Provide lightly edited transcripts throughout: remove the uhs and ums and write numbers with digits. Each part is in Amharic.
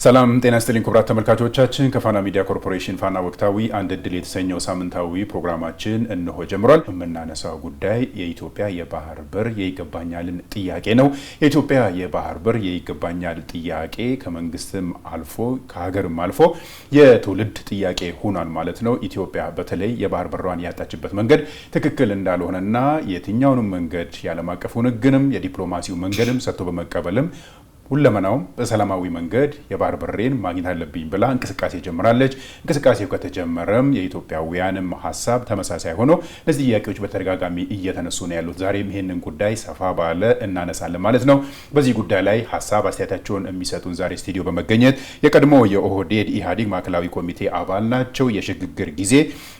ሰላም ጤና ይስጥልኝ ክቡራት ተመልካቾቻችን ከፋና ሚዲያ ኮርፖሬሽን ፋና ወቅታዊ አንድ እድል የተሰኘው ሳምንታዊ ፕሮግራማችን እንሆ ጀምሯል። የምናነሳው ጉዳይ የኢትዮጵያ የባህር በር የይገባኛልን ጥያቄ ነው። የኢትዮጵያ የባህር በር የይገባኛል ጥያቄ ከመንግስትም አልፎ ከሀገርም አልፎ የትውልድ ጥያቄ ሆኗል ማለት ነው። ኢትዮጵያ በተለይ የባህር በሯን ያጣችበት መንገድ ትክክል እንዳልሆነና የትኛውንም መንገድ የዓለም አቀፉን ሕግንም የዲፕሎማሲው መንገድም ሰጥቶ በመቀበልም ሁለመናውም በሰላማዊ መንገድ የባህር በሬን ማግኘት አለብኝ ብላ እንቅስቃሴ ጀምራለች። እንቅስቃሴው ከተጀመረም የኢትዮጵያውያንም ሀሳብ ተመሳሳይ ሆኖ እነዚህ ጥያቄዎች በተደጋጋሚ እየተነሱ ነው ያሉት። ዛሬም ይሄንን ጉዳይ ሰፋ ባለ እናነሳለን ማለት ነው። በዚህ ጉዳይ ላይ ሀሳብ አስተያየታቸውን የሚሰጡን ዛሬ ስቱዲዮ በመገኘት የቀድሞ የኦህዴድ ኢህአዴግ ማዕከላዊ ኮሚቴ አባል ናቸው። የሽግግር ጊዜ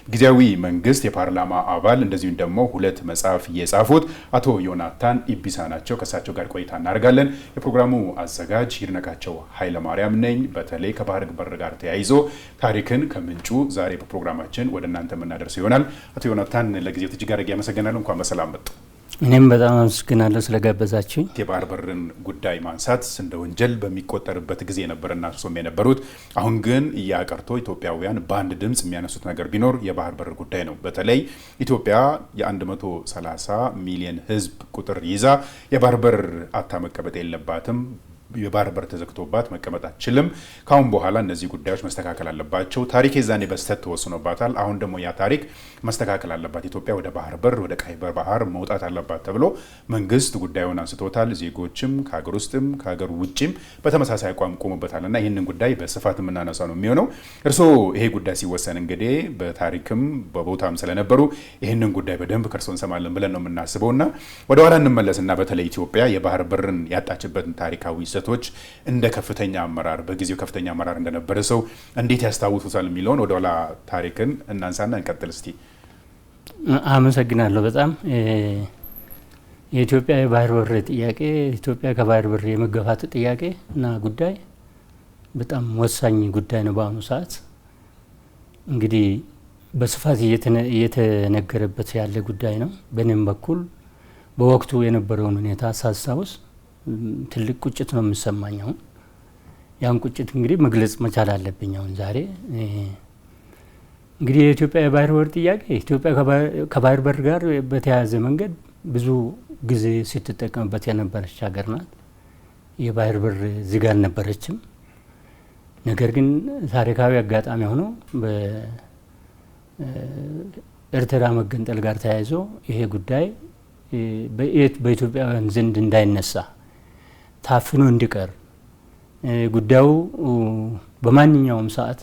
ጊዜያዊ መንግስት የፓርላማ አባል እንደዚሁም ደግሞ ሁለት መጽሐፍ የጻፉት አቶ ዮናታን ኢቢሳ ናቸው። ከሳቸው ጋር ቆይታ እናደርጋለን። የፕሮግራሙ አዘጋጅ ይድነቃቸው ኃይለ ማርያም ነኝ። በተለይ ከባህር በር ጋር ተያይዞ ታሪክን ከምንጩ ዛሬ በፕሮግራማችን ወደ እናንተ የምናደርሰው ይሆናል። አቶ ዮናታን ለጊዜው እጅግ አድርጌ አመሰግናለሁ። እንኳን በሰላም መጡ። እኔም በጣም አመሰግናለሁ ስለጋበዛችሁኝ። የባህር በርን ጉዳይ ማንሳት እንደ ወንጀል በሚቆጠርበት ጊዜ ነበርና እርሶም የነበሩት፣ አሁን ግን እያቀርቶ ኢትዮጵያውያን በአንድ ድምጽ የሚያነሱት ነገር ቢኖር የባህር በር ጉዳይ ነው። በተለይ ኢትዮጵያ የ130 ሚሊዮን ሕዝብ ቁጥር ይዛ የባህር በር አታ መቀመጥ የለባትም። የባህር በር ተዘግቶባት መቀመጥ አትችልም። ካሁን በኋላ እነዚህ ጉዳዮች መስተካከል አለባቸው። ታሪክ የዛኔ በስተት ተወስኖባታል። አሁን ደግሞ ያ ታሪክ መስተካከል አለባት። ኢትዮጵያ ወደ ባህር በር ወደ ቀይ ባህር መውጣት አለባት ተብሎ መንግስት ጉዳዩን አንስቶታል። ዜጎችም ከሀገር ውስጥም ከሀገር ውጭም በተመሳሳይ አቋም ቆሙበታልና ይህንን ጉዳይ በስፋት የምናነሳ ነው የሚሆነው። እርስዎ ይሄ ጉዳይ ሲወሰን እንግዲህ በታሪክም በቦታም ስለነበሩ ይህንን ጉዳይ በደንብ ከእርስዎ እንሰማለን ብለን ነው የምናስበውና ወደ ኋላ እንመለስና በተለይ ኢትዮጵያ የባህር በርን ያጣችበትን ታሪካዊ ቶች እንደ ከፍተኛ አመራር በጊዜው ከፍተኛ አመራር እንደነበረ ሰው እንዴት ያስታውሱታል የሚለውን ወደ ኋላ ታሪክን እናንሳና እንቀጥል እስቲ። አመሰግናለሁ በጣም። የኢትዮጵያ የባህር በር ጥያቄ ኢትዮጵያ ከባህር በር የመገፋት ጥያቄ እና ጉዳይ በጣም ወሳኝ ጉዳይ ነው። በአሁኑ ሰዓት እንግዲህ በስፋት እየተነገረበት ያለ ጉዳይ ነው። በእኔም በኩል በወቅቱ የነበረውን ሁኔታ ሳስታውስ ትልቅ ቁጭት ነው የሚሰማኝ። አሁን ያን ቁጭት እንግዲህ መግለጽ መቻል አለብኝ። አሁን ዛሬ እንግዲህ የኢትዮጵያ የባህር በር ጥያቄ ኢትዮጵያ ከባህር በር ጋር በተያያዘ መንገድ ብዙ ጊዜ ስትጠቀምበት የነበረች ሀገር ናት። የባህር በር ዝግ አልነበረችም። ነገር ግን ታሪካዊ አጋጣሚ ሆኖ በኤርትራ መገንጠል ጋር ተያይዞ ይሄ ጉዳይ በኢትዮጵያውያን ዘንድ እንዳይነሳ ታፍኖ እንዲቀር ጉዳዩ በማንኛውም ሰዓት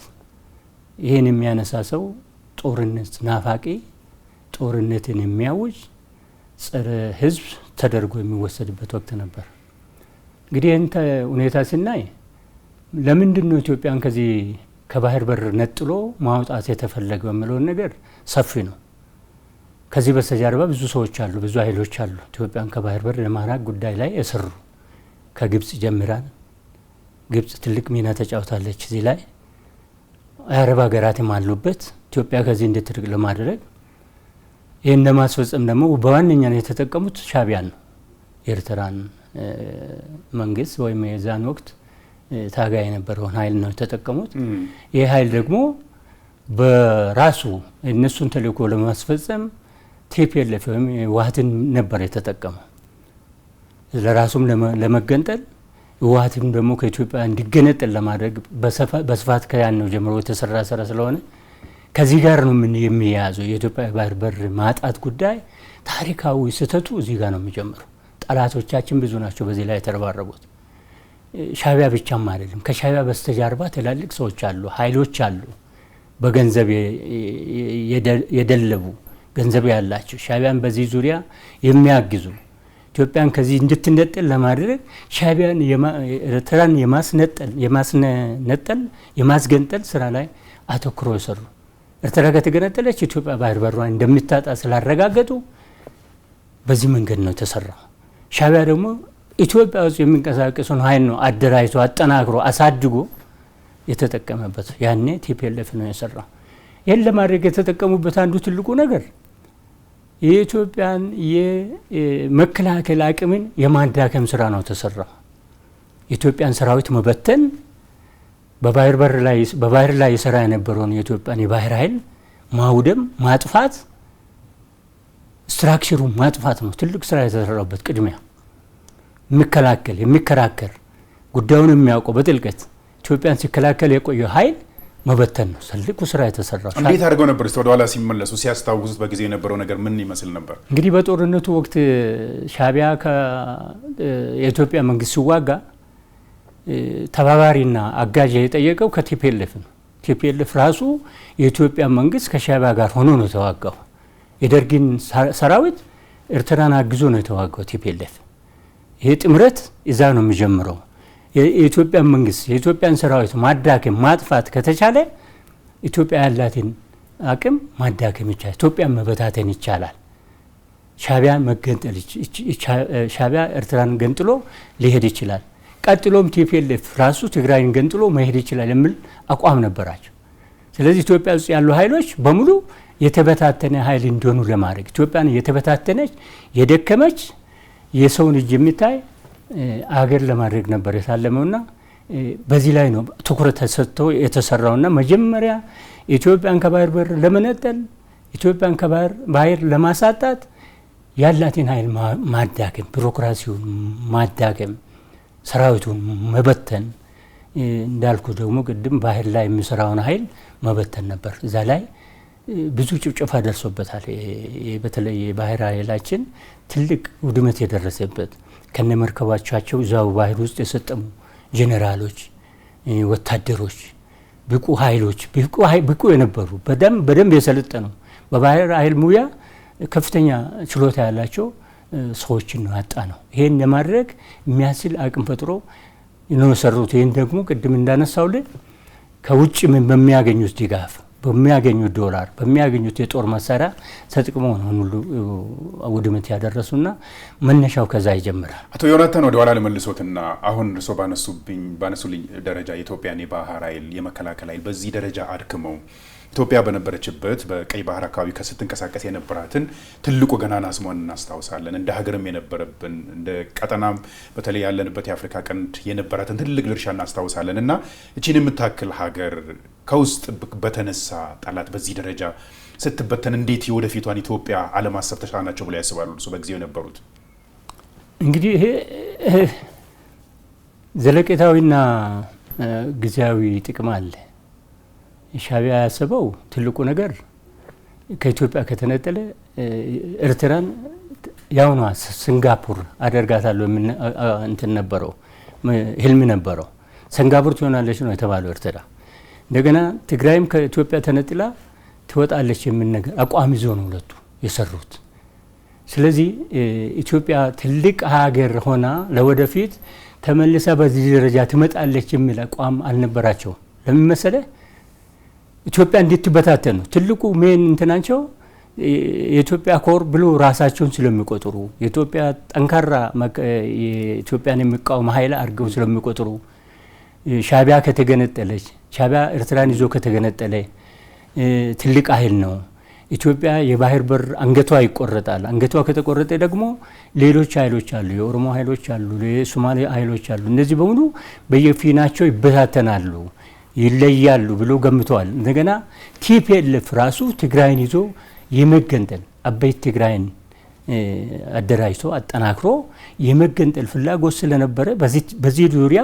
ይሄን የሚያነሳ ሰው ጦርነት ናፋቂ፣ ጦርነትን የሚያውጅ ጸረ ሕዝብ ተደርጎ የሚወሰድበት ወቅት ነበር። እንግዲህ ይህን ሁኔታ ስናይ ለምንድን ነው ኢትዮጵያን ከዚህ ከባህር በር ነጥሎ ማውጣት የተፈለገው የሚለውን ነገር ሰፊ ነው። ከዚህ በስተጀርባ ብዙ ሰዎች አሉ፣ ብዙ ኃይሎች አሉ ኢትዮጵያን ከባህር በር ለማራቅ ጉዳይ ላይ የሰሩ። ከግብጽ ጀምራን ግብጽ ትልቅ ሚና ተጫውታለች እዚህ ላይ። የአረብ ሀገራትም አሉበት ኢትዮጵያ ከዚህ እንድትርቅ ለማድረግ። ይህን ለማስፈጸም ደግሞ በዋነኛነት የተጠቀሙት ሻዕቢያን ነው። የኤርትራን መንግስት ወይም የዛን ወቅት ታጋይ የነበረውን ኃይል ነው የተጠቀሙት። ይህ ኃይል ደግሞ በራሱ እነሱን ተልእኮ ለማስፈጸም ቲፒኤልኤፍ ወይም ህወሓትን ነበር የተጠቀመው ለራሱም ለመገንጠል፣ ህወሓትም ደግሞ ከኢትዮጵያ እንዲገነጠል ለማድረግ በስፋት ከያነው ጀምሮ የተሰራ ስራ ስለሆነ ከዚህ ጋር ነው የሚያያዘው። የኢትዮጵያ ባህር በር ማጣት ጉዳይ ታሪካዊ ስህተቱ እዚህ ጋር ነው የሚጀምረው። ጠላቶቻችን ብዙ ናቸው በዚህ ላይ የተረባረቡት። ሻዕቢያ ብቻም አይደለም። ከሻዕቢያ በስተጀርባ ትላልቅ ሰዎች አሉ፣ ኃይሎች አሉ፣ በገንዘብ የደለቡ ገንዘብ ያላቸው ሻዕቢያን በዚህ ዙሪያ የሚያግዙ ኢትዮጵያን ከዚህ እንድትነጠል ለማድረግ ሻዕቢያን ኤርትራን የማስገንጠል ስራ ላይ አተኩሮ የሰሩ። ኤርትራ ከተገነጠለች ኢትዮጵያ ባህር በሯን እንደምታጣ ስላረጋገጡ በዚህ መንገድ ነው የተሰራው። ሻዕቢያ ደግሞ ኢትዮጵያ ውስጥ የሚንቀሳቀሰውን ኃይል ነው አደራጅቶ አጠናክሮ አሳድጎ የተጠቀመበት። ያኔ ቲፒኤልኤፍ ነው የሰራው። ይህን ለማድረግ የተጠቀሙበት አንዱ ትልቁ ነገር የኢትዮጵያን የመከላከል አቅምን የማዳከም ስራ ነው ተሰራ። የኢትዮጵያን ሰራዊት መበተን በባህር ላይ የሰራ የነበረውን የኢትዮጵያን የባህር ኃይል ማውደም፣ ማጥፋት፣ ስትራክቸሩ ማጥፋት ነው ትልቅ ስራ የተሰራበት። ቅድሚያ የሚከራከር ጉዳዩን የሚያውቀው በጥልቀት ኢትዮጵያን ሲከላከል የቆየ ኃይል መበተን ነው ትልቁ ስራ የተሰራው። እንዴት አድርገው ነበር ወደ ኋላ ሲመለሱ ሲያስታውሱት በጊዜው የነበረው ነገር ምን ይመስል ነበር? እንግዲህ በጦርነቱ ወቅት ሻዕቢያ የኢትዮጵያ መንግስት ሲዋጋ ተባባሪና አጋዥ የጠየቀው ከቲፒኤልኤፍ ነው። ቲፒኤልኤፍ ራሱ የኢትዮጵያ መንግስት ከሻዕቢያ ጋር ሆኖ ነው የተዋጋው። የደርግን ሰራዊት ኤርትራን አግዞ ነው የተዋጋው ቲፒኤልኤፍ። ይሄ ጥምረት እዛ ነው የሚጀምረው። የኢትዮጵያን መንግስት የኢትዮጵያን ሰራዊት ማዳከም ማጥፋት ከተቻለ ኢትዮጵያ ያላትን አቅም ማዳከም ይቻላል። ኢትዮጵያን መበታተን ይቻላል። ሻዕቢያ ኤርትራን ገንጥሎ ሊሄድ ይችላል። ቀጥሎም ቲፒኤልኤፍ ራሱ ትግራይን ገንጥሎ መሄድ ይችላል የሚል አቋም ነበራቸው። ስለዚህ ኢትዮጵያ ውስጥ ያሉ ኃይሎች በሙሉ የተበታተነ ኃይል እንዲሆኑ ለማድረግ ኢትዮጵያን የተበታተነች የደከመች የሰውን እጅ የሚታይ አገር ለማድረግ ነበር የታለመውና በዚህ ላይ ነው ትኩረት ተሰጥቶ የተሰራውና መጀመሪያ ኢትዮጵያን ከባህር በር ለመነጠል ኢትዮጵያን ከባህር ለማሳጣት ያላትን ኃይል ማዳከም፣ ቢሮክራሲውን ማዳከም፣ ሰራዊቱን መበተን፣ እንዳልኩ ደግሞ ቅድም ባህር ላይ የሚሰራውን ኃይል መበተን ነበር። እዛ ላይ ብዙ ጭፍጨፋ ደርሶበታል። በተለይ የባህር ኃይላችን ትልቅ ውድመት የደረሰበት ከነመርከባቸው እዛው ባህር ውስጥ የሰጠሙ ጄኔራሎች፣ ወታደሮች፣ ብቁ ኃይሎች ብቁ የነበሩ በደንብ የሰለጠኑ በባህር ኃይል ሙያ ከፍተኛ ችሎታ ያላቸው ሰዎችን ነው ያጣ ነው። ይሄን ለማድረግ የሚያስችል አቅም ፈጥሮ ነው የሰሩት። ይሄን ደግሞ ቅድም እንዳነሳውልን ከውጭ በሚያገኙት ድጋፍ በሚያገኙት ዶላር በሚያገኙት የጦር መሳሪያ ተጠቅመው ነው ሁሉ ውድመት ያደረሱና መነሻው ከዛ ይጀምራል። አቶ ዮናታን ወደ ኋላ ለመልሶትና አሁን እርሶ ባነሱልኝ ደረጃ የኢትዮጵያን የባህር ኃይል የመከላከል ኃይል በዚህ ደረጃ አድክመው ኢትዮጵያ በነበረችበት በቀይ ባህር አካባቢ ከስትንቀሳቀስ የነበራትን ትልቁ ገናና ስሟን እናስታውሳለን። እንደ ሀገርም የነበረብን እንደ ቀጠናም በተለይ ያለንበት የአፍሪካ ቀንድ የነበራትን ትልቅ ድርሻ እናስታውሳለን እና እቺን የምታክል ሀገር ከውስጥ በተነሳ ጠላት በዚህ ደረጃ ስትበተን እንዴት የወደፊቷን ኢትዮጵያ አለማሰብ ተሳናቸው ብለው ያስባሉ? እሱ በጊዜው የነበሩት እንግዲህ ይሄ ዘለቄታዊና ጊዜያዊ ጥቅም አለ። ሻዕቢያ ያሰበው ትልቁ ነገር ከኢትዮጵያ ከተነጠለ ኤርትራን ያውኗ ሲንጋፖር አደርጋታለሁ እንትን ነበረው ህልም ነበረው። ሲንጋፖር ትሆናለች ነው የተባለው ኤርትራ። እንደገና ትግራይም ከኢትዮጵያ ተነጥላ ትወጣለች የሚል ነገር አቋም ይዞ ነው ሁለቱ የሰሩት። ስለዚህ ኢትዮጵያ ትልቅ ሀገር ሆና ለወደፊት ተመልሳ በዚህ ደረጃ ትመጣለች የሚል አቋም አልነበራቸው። ለምን መሰለህ? ኢትዮጵያ እንድትበታተን ነው ትልቁ ሜን እንትናቸው። የኢትዮጵያ ኮር ብሎ ራሳቸውን ስለሚቆጥሩ የኢትዮጵያ ጠንካራ የኢትዮጵያን የሚቃወም ኃይል አድርገው ስለሚቆጥሩ ሻዕቢያ ከተገነጠለች ሻዕቢያ ኤርትራን ይዞ ከተገነጠለ ትልቅ ኃይል ነው። ኢትዮጵያ የባህር በር አንገቷ ይቆረጣል። አንገቷ ከተቆረጠ ደግሞ ሌሎች ኃይሎች አሉ፣ የኦሮሞ ኃይሎች አሉ፣ የሶማሌ ኃይሎች አሉ። እነዚህ በሙሉ በየፊናቸው ይበታተናሉ፣ ይለያሉ ብሎ ገምተዋል። እንደገና ቲፒኤልኤፍ ራሱ ትግራይን ይዞ የመገንጠል አበይት ትግራይን አደራጅቶ አጠናክሮ የመገንጠል ፍላጎት ስለነበረ በዚህ ዙሪያ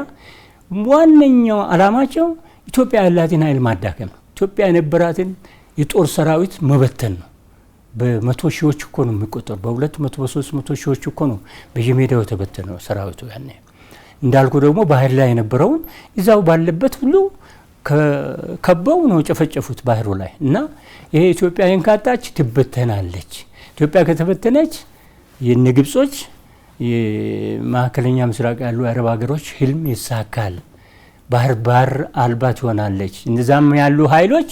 ዋነኛው ዓላማቸው ኢትዮጵያ ያላትን ኃይል ማዳከም ነው። ኢትዮጵያ የነበራትን የጦር ሰራዊት መበተን ነው። በመቶ ሺዎች እኮ ነው የሚቆጠሩ፣ በ200 በ300 ሺዎች እኮ ነው በየሜዳው የተበተነው ሰራዊቱ። ያኔ እንዳልኩ ደግሞ ባህር ላይ የነበረውን እዛው ባለበት ሁሉ ከበው ነው ጨፈጨፉት ባህሩ ላይ እና ይሄ ኢትዮጵያ የንካጣች ትበተናለች። ኢትዮጵያ ከተበተነች የነ ግብጾች የማዕከለኛ ምስራቅ ያሉ የአረብ ሀገሮች ህልም ይሳካል፣ ባህር አልባ ትሆናለች። እነዛም ያሉ ኃይሎች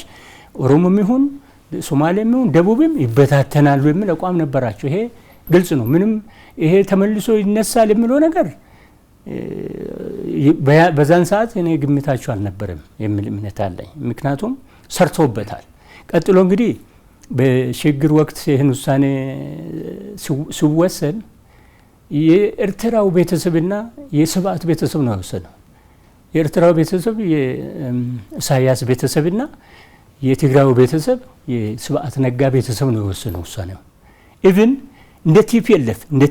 ኦሮሞም ይሁን ሶማሌም ይሁን ደቡብም ይበታተናሉ የሚል አቋም ነበራቸው። ይሄ ግልጽ ነው። ምንም ይሄ ተመልሶ ይነሳል የሚለው ነገር በዛን ሰዓት እኔ ግምታቸው አልነበረም የሚል እምነት አለኝ። ምክንያቱም ሰርተውበታል። ቀጥሎ እንግዲህ በሽግግር ወቅት ይህን ውሳኔ ሲወሰን የኤርትራው ቤተሰብና የስብዓት ቤተሰብ ነው የወሰነው። የኤርትራው ቤተሰብ የኢሳያስ ቤተሰብና የትግራዩ ቤተሰብ የስብዓት ነጋ ቤተሰብ ነው የወሰነው ውሳኔው። ኢቭን እንደ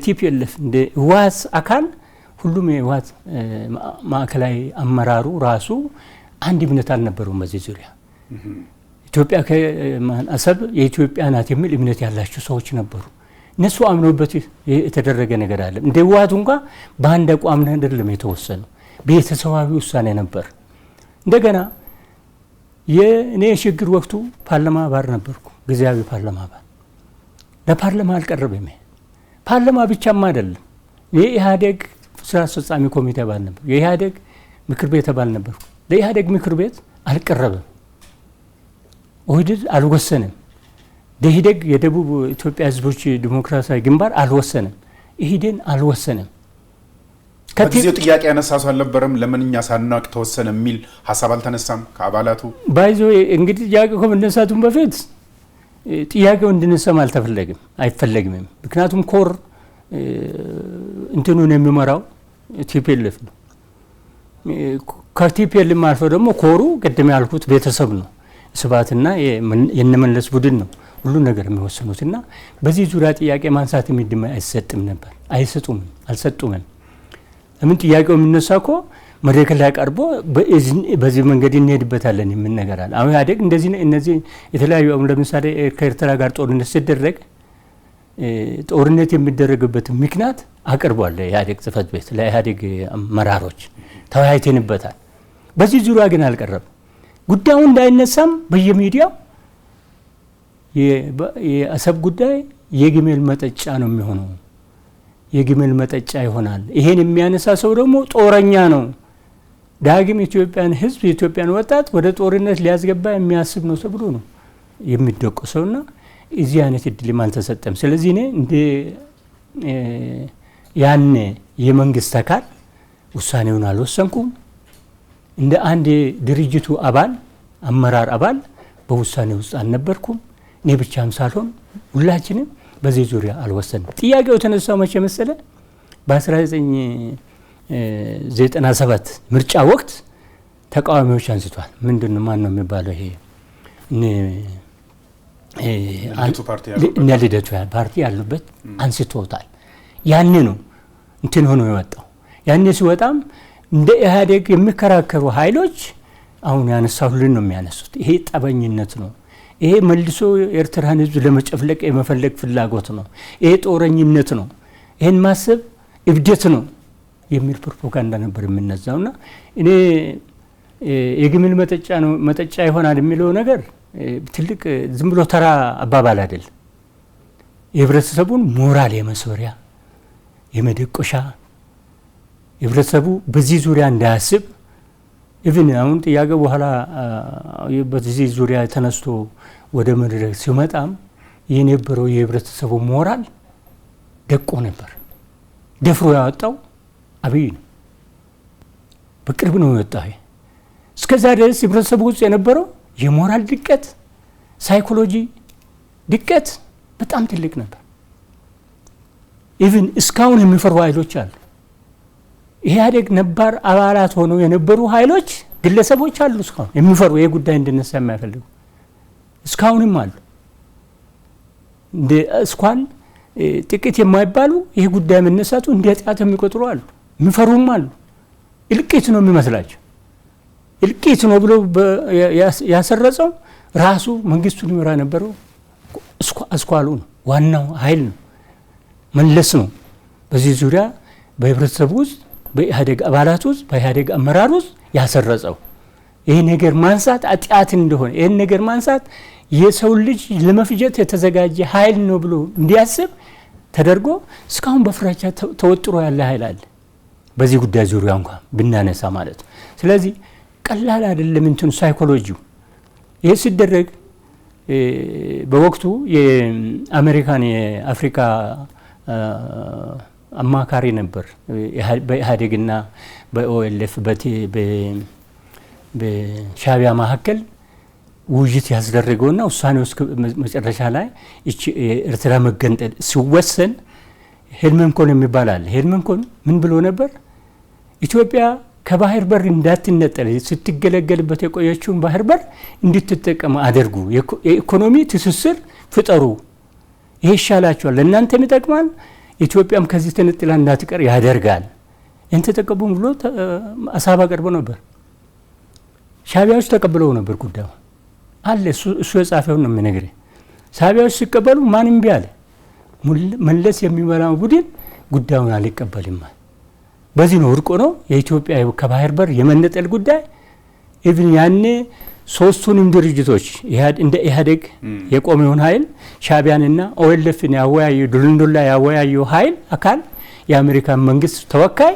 ቲፒኤልኤፍ እንደ ህወሓት አካል ሁሉም የህወሓት ማዕከላዊ አመራሩ ራሱ አንድ እምነት አልነበረውም በዚህ ዙሪያ። ኢትዮጵያ ከአሰብ የኢትዮጵያ ናት የሚል እምነት ያላቸው ሰዎች ነበሩ። እነሱ አምነውበት የተደረገ ነገር አለ። እንደ ህወሓቱ እንኳን በአንድ አቋም አይደለም የተወሰነው፣ ቤተሰባዊ ውሳኔ ነበር። እንደገና የኔ የሽግግር ወቅቱ ፓርላማ አባል ነበርኩ፣ ጊዜያዊ ፓርላማ አባል። ለፓርላማ አልቀረበም። ፓርላማ ብቻም አይደለም፣ የኢህአዴግ ስራ አስፈጻሚ ኮሚቴ አባል ነበር፣ የኢህአዴግ ምክር ቤት አባል ነበርኩ። ለኢህአዴግ ምክር ቤት አልቀረበም። ኦህዴድ አልወሰነም። ደኢህዴግ የደቡብ ኢትዮጵያ ህዝቦች ዲሞክራሲያዊ ግንባር አልወሰነም። ኢህዴን አልወሰነም። ከዚህ ጥያቄ ያነሳ ሰው አልነበረም። ለምን እኛ ሳናቅ ተወሰነ የሚል ሀሳብ አልተነሳም ከአባላቱ? ባይዞ እንግዲህ ጥያቄው ከመነሳቱም በፊት ጥያቄው እንድንሰማ አይፈለግም። ምክንያቱም ኮር እንትኑን የሚመራው ቲፒኤልኤፍ ነው። ከቲፒኤልኤፍ አልፎ ደግሞ ኮሩ ቅድም ያልኩት ቤተሰብ ነው። ስብዓትና የነመለስ ቡድን ነው ሁሉ ነገር የሚወስኑትና በዚህ ዙሪያ ጥያቄ ማንሳት የሚድማ አይሰጥም ነበር። አልሰጡም። ለምን ጥያቄው የሚነሳ እኮ መድረክ ላይ ቀርቦ በዚህ መንገድ እንሄድበታለን የምን ነገር አለ። አሁን ኢህአዴግ እነዚህ የተለያዩ ለምሳሌ ከኤርትራ ጋር ጦርነት ሲደረግ ጦርነት የሚደረግበት ምክንያት አቅርቧል ለኢህአዴግ ጽህፈት ቤት፣ ለኢህአዴግ አመራሮች ተወያይተንበታል። በዚህ ዙሪያ ግን አልቀረበም። ጉዳዩ እንዳይነሳም በየሚዲያው የአሰብ ጉዳይ የግመል መጠጫ ነው የሚሆነው፣ የግመል መጠጫ ይሆናል። ይሄን የሚያነሳ ሰው ደግሞ ጦረኛ ነው፣ ዳግም ኢትዮጵያን ህዝብ የኢትዮጵያን ወጣት ወደ ጦርነት ሊያስገባ የሚያስብ ነው ተብሎ ነው የሚደቆሰውና እዚህ አይነት እድልም አልተሰጠም። ስለዚህ እኔ እንደ ያኔ የመንግስት አካል ውሳኔውን አልወሰንኩም። እንደ አንድ ድርጅቱ አመራር አባል በውሳኔ ውስጥ አልነበርኩም። እኔ ብቻም ሳልሆን ሁላችንም በዚህ ዙሪያ አልወሰንም። ጥያቄው የተነሳው መቼ መሰለ? በ1997 ምርጫ ወቅት ተቃዋሚዎች አንስቷል። ምንድነው ማን ነው የሚባለው? ይሄ ልደቱ ፓርቲ ያሉበት አንስቶታል። ያኔ ነው እንትን ሆኖ የወጣው። ያኔ ሲወጣም እንደ ኢህአዴግ የሚከራከሩ ኃይሎች አሁን ያነሳሁልን ነው የሚያነሱት። ይሄ ጠበኝነት ነው፣ ይሄ መልሶ ኤርትራን ህዝብ ለመጨፍለቅ የመፈለግ ፍላጎት ነው፣ ይሄ ጦረኝነት ነው፣ ይሄን ማሰብ እብደት ነው የሚል ፕሮፓጋንዳ ነበር የምነዛውና እኔ የግመል መጠጫ ይሆናል የሚለው ነገር ትልቅ ዝም ብሎ ተራ አባባል አይደል። የህብረተሰቡን ሞራል የመስበሪያ የመደቆሻ ህብረተሰቡ በዚህ ዙሪያ እንዳያስብ ኢቭን አሁን ጥያቄ በኋላ በዚህ ዙሪያ ተነስቶ ወደ መድረክ ሲመጣም የነበረው የህብረተሰቡ ሞራል ደቆ ነበር። ደፍሮ ያወጣው አብይ ነው። በቅርብ ነው የወጣው። እስከዛ ድረስ ህብረተሰቡ ውስጥ የነበረው የሞራል ድቀት፣ ሳይኮሎጂ ድቀት በጣም ትልቅ ነበር። ኢቭን እስካሁን የሚፈሩ ኃይሎች አሉ። ኢህአዴግ ነባር አባላት ሆነው የነበሩ ኃይሎች ግለሰቦች አሉ እስካሁን የሚፈሩ ይሄ ጉዳይ እንድነሳ የማይፈልጉ እስካሁንም አሉ። እንደ እስኳን ጥቂት የማይባሉ ይሄ ጉዳይ መነሳቱ እንደ ኃጢአት የሚቆጥሩ አሉ፣ የሚፈሩም አሉ። እልቂት ነው የሚመስላቸው። እልቂት ነው ብሎ ያሰረጸው ራሱ መንግስቱን ይመራ ነበረው አስኳሉ ነው፣ ዋናው ኃይል ነው፣ መለስ ነው። በዚህ ዙሪያ በህብረተሰቡ ውስጥ በኢህአዴግ አባላት ውስጥ በኢህአዴግ አመራር ውስጥ ያሰረጸው ይሄ ነገር ማንሳት ኃጢአት እንደሆነ ይሄን ነገር ማንሳት የሰው ልጅ ለመፍጀት የተዘጋጀ ኃይል ነው ብሎ እንዲያስብ ተደርጎ እስካሁን በፍራቻ ተወጥሮ ያለ ኃይል አለ በዚህ ጉዳይ ዙሪያ እንኳን ብናነሳ ማለት ነው። ስለዚህ ቀላል አይደለም እንትኑ ሳይኮሎጂው። ይሄ ሲደረግ በወቅቱ የአሜሪካን የአፍሪካ አማካሪ ነበር በኢህአዴግና በኦኤልኤፍ በሻዕቢያ መካከል ውይይት ያስደረገውና ውሳኔው መጨረሻ ላይ ኤርትራ መገንጠል ሲወሰን ሄልመንኮን የሚባል አለ። ሄልመንኮን ምን ብሎ ነበር? ኢትዮጵያ ከባህር በር እንዳትነጠል ስትገለገልበት የቆየችውን ባህር በር እንድትጠቀም አድርጉ። የኢኮኖሚ ትስስር ፍጠሩ። ይሄ ይሻላችኋል፣ ለእናንተም ይጠቅማል፣ ኢትዮጵያም ከዚህ ተነጥላ እንዳትቀር ያደርጋል። እንተ ተቀበሉ ብሎ ሀሳብ አቀርቦ ነበር። ሻዕቢያዎች ተቀብለው ነበር ጉዳዩ አለ። እሱ የጻፈውን ነው የምነግርህ። ሻዕቢያዎች ሲቀበሉ ማንም ቢያለ መለስ የሚመራው ቡድን ጉዳዩን አልቀበልም። በዚህ ነው ወርቆ ነው የኢትዮጵያ ከባህር በር የመነጠል ጉዳይ። ኢቭን ያኔ ሶስቱንም ድርጅቶች እንደ ኢህአዴግ የቆመውን ኃይል ሻዕቢያንና ኦኤልኤፍን ያወያዩ ዱልንዱላ ያወያዩ ኃይል አካል የአሜሪካን መንግስት ተወካይ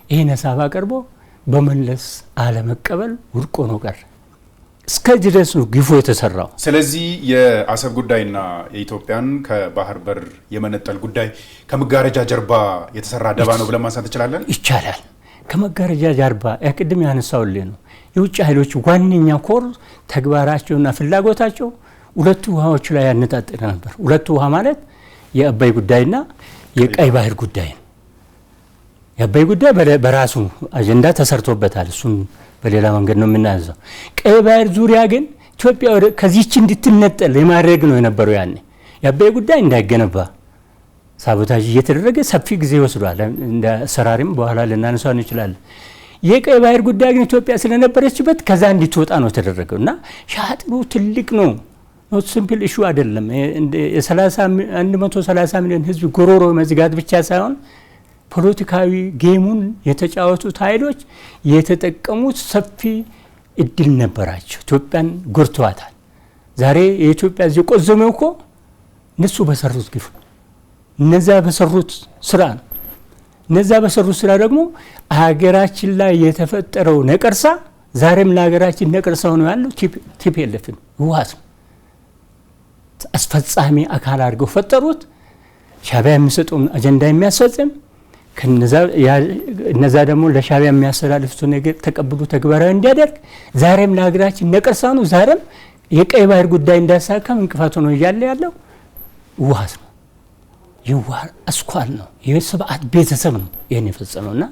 ይሄን ሀሳብ አቀርቦ በመለስ አለመቀበል ወርቆ ነው ቀር። እስከዚህ ድረስ ነው ግፉ የተሰራው። ስለዚህ የአሰብ ጉዳይና የኢትዮጵያን ከባህር በር የመነጠል ጉዳይ ከመጋረጃ ጀርባ የተሰራ ደባ ነው ብለን ማንሳት እንችላለን። ይቻላል። ከመጋረጃ ጀርባ ቅድም ያነሳውልህ ነው የውጭ ኃይሎች ዋነኛ ኮር ተግባራቸውና ፍላጎታቸው ሁለቱ ውሃዎች ላይ ያነጣጠረ ነበር። ሁለቱ ውሃ ማለት የአባይ ጉዳይና የቀይ ባህር ጉዳይ ነው። የአባይ ጉዳይ በራሱ አጀንዳ ተሰርቶበታል። እሱን በሌላ መንገድ ነው የምናዘው። ቀይ ባህር ዙሪያ ግን ኢትዮጵያ ከዚህች እንድትነጠል የማድረግ ነው የነበረው። ያኔ የአባይ ጉዳይ እንዳይገነባ ሳቦታጅ እየተደረገ ሰፊ ጊዜ ወስዷል። እንደ አሰራሪም በኋላ ልናነሳው እንችላለን። የቀይ ባህር ጉዳይ ግን ኢትዮጵያ ስለነበረችበት ከዛ እንድትወጣ ነው ተደረገው እና ሻጥሩ ትልቅ ነው። ኖት ሲምፕል ኢሹ አይደለም። የ130 ሚሊዮን ህዝብ ጎሮሮ መዝጋት ብቻ ሳይሆን ፖለቲካዊ ጌሙን የተጫወቱት ኃይሎች የተጠቀሙት ሰፊ እድል ነበራቸው። ኢትዮጵያን ጎርተዋታል። ዛሬ የኢትዮጵያ ቆዘመው እኮ እነሱ በሰሩት ግፍ ነው። እነዛ በሰሩት ስራ ነው። እነዛ በሰሩት ስራ ደግሞ ሀገራችን ላይ የተፈጠረው ነቀርሳ ዛሬም ለሀገራችን ነቀርሳ ሆኖ ያለው ቲፒኤልኤፍ ነው፣ ህወሓት ነው። አስፈጻሚ አካል አድርገው ፈጠሩት። ሻዕቢያ የሚሰጠውን አጀንዳ የሚያስፈጽም እነዛ ደግሞ ለሻዕቢያ የሚያስተላልፉት ነገር ተቀብሎ ተግባራዊ እንዲያደርግ ዛሬም ለሀገራችን ነቀርሳ ነው። ዛሬም የቀይ ባህር ጉዳይ እንዳሳካም እንቅፋት ሆኖ እያለ ያለው ህወሓት ነው። የህወሓት አስኳል ነው። የሰብአት ቤተሰብ ነው ይህን የፈጸመውና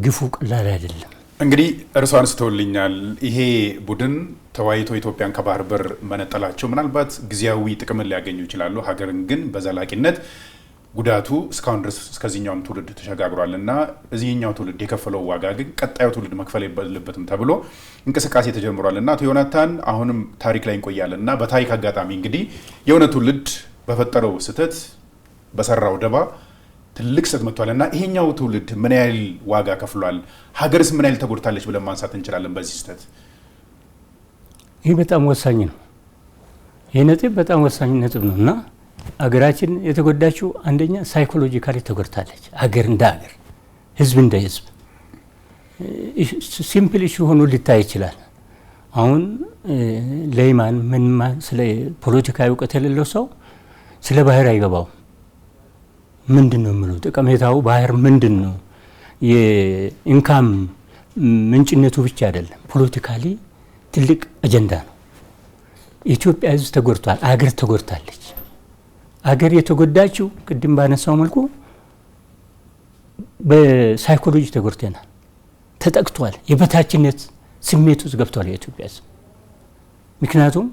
ግፉ ቀላል አይደለም። እንግዲህ እርሷ አንስተውልኛል። ይሄ ቡድን ተወያይቶ ኢትዮጵያን ከባህር በር መነጠላቸው ምናልባት ጊዜያዊ ጥቅምን ሊያገኙ ይችላሉ። ሀገርን ግን በዘላቂነት ጉዳቱ እስካሁን ድረስ እስከዚህኛውም ትውልድ ተሸጋግሯልና እዚህኛው ትውልድ የከፈለው ዋጋ ግን ቀጣዩ ትውልድ መክፈል የለበትም ተብሎ እንቅስቃሴ ተጀምሯልና አቶ ዮናታን አሁንም ታሪክ ላይ እንቆያለንና በታሪክ አጋጣሚ እንግዲህ የሆነ ትውልድ በፈጠረው ስህተት በሰራው ደባ ትልቅ ስህተት መጥቷልና ይሄኛው ትውልድ ምን ያህል ዋጋ ከፍሏል? ሀገርስ ምን ያህል ተጎድታለች ብለን ማንሳት እንችላለን በዚህ ስህተት? ይህ በጣም ወሳኝ ነው። ይህ ነጥብ በጣም ወሳኝ ነጥብ ነውና ሀገራችን የተጎዳችው አንደኛ ሳይኮሎጂካሊ ተጎድታለች። ሀገር እንደ ሀገር፣ ህዝብ እንደ ህዝብ ሲምፕል ኢሹ ሆኖ ሊታይ ይችላል። አሁን ለይማን ምን ስለ ፖለቲካዊ እውቀት የሌለው ሰው ስለ ባህር አይገባው። ምንድነው የሚለው ጠቀሜታው ባህር ምንድነው? የኢንካም ምንጭነቱ ብቻ አይደለም፣ ፖለቲካሊ ትልቅ አጀንዳ ነው። ኢትዮጵያ ህዝብ ተጎድቷል፣ ሀገር ተጎድታለች። ሀገር የተጎዳችው ቅድም ባነሳው መልኩ በሳይኮሎጂ ተጎድተናል፣ ተጠቅቷል። የበታችነት ስሜት ውስጥ ገብቷል የኢትዮጵያ ህዝብ። ምክንያቱም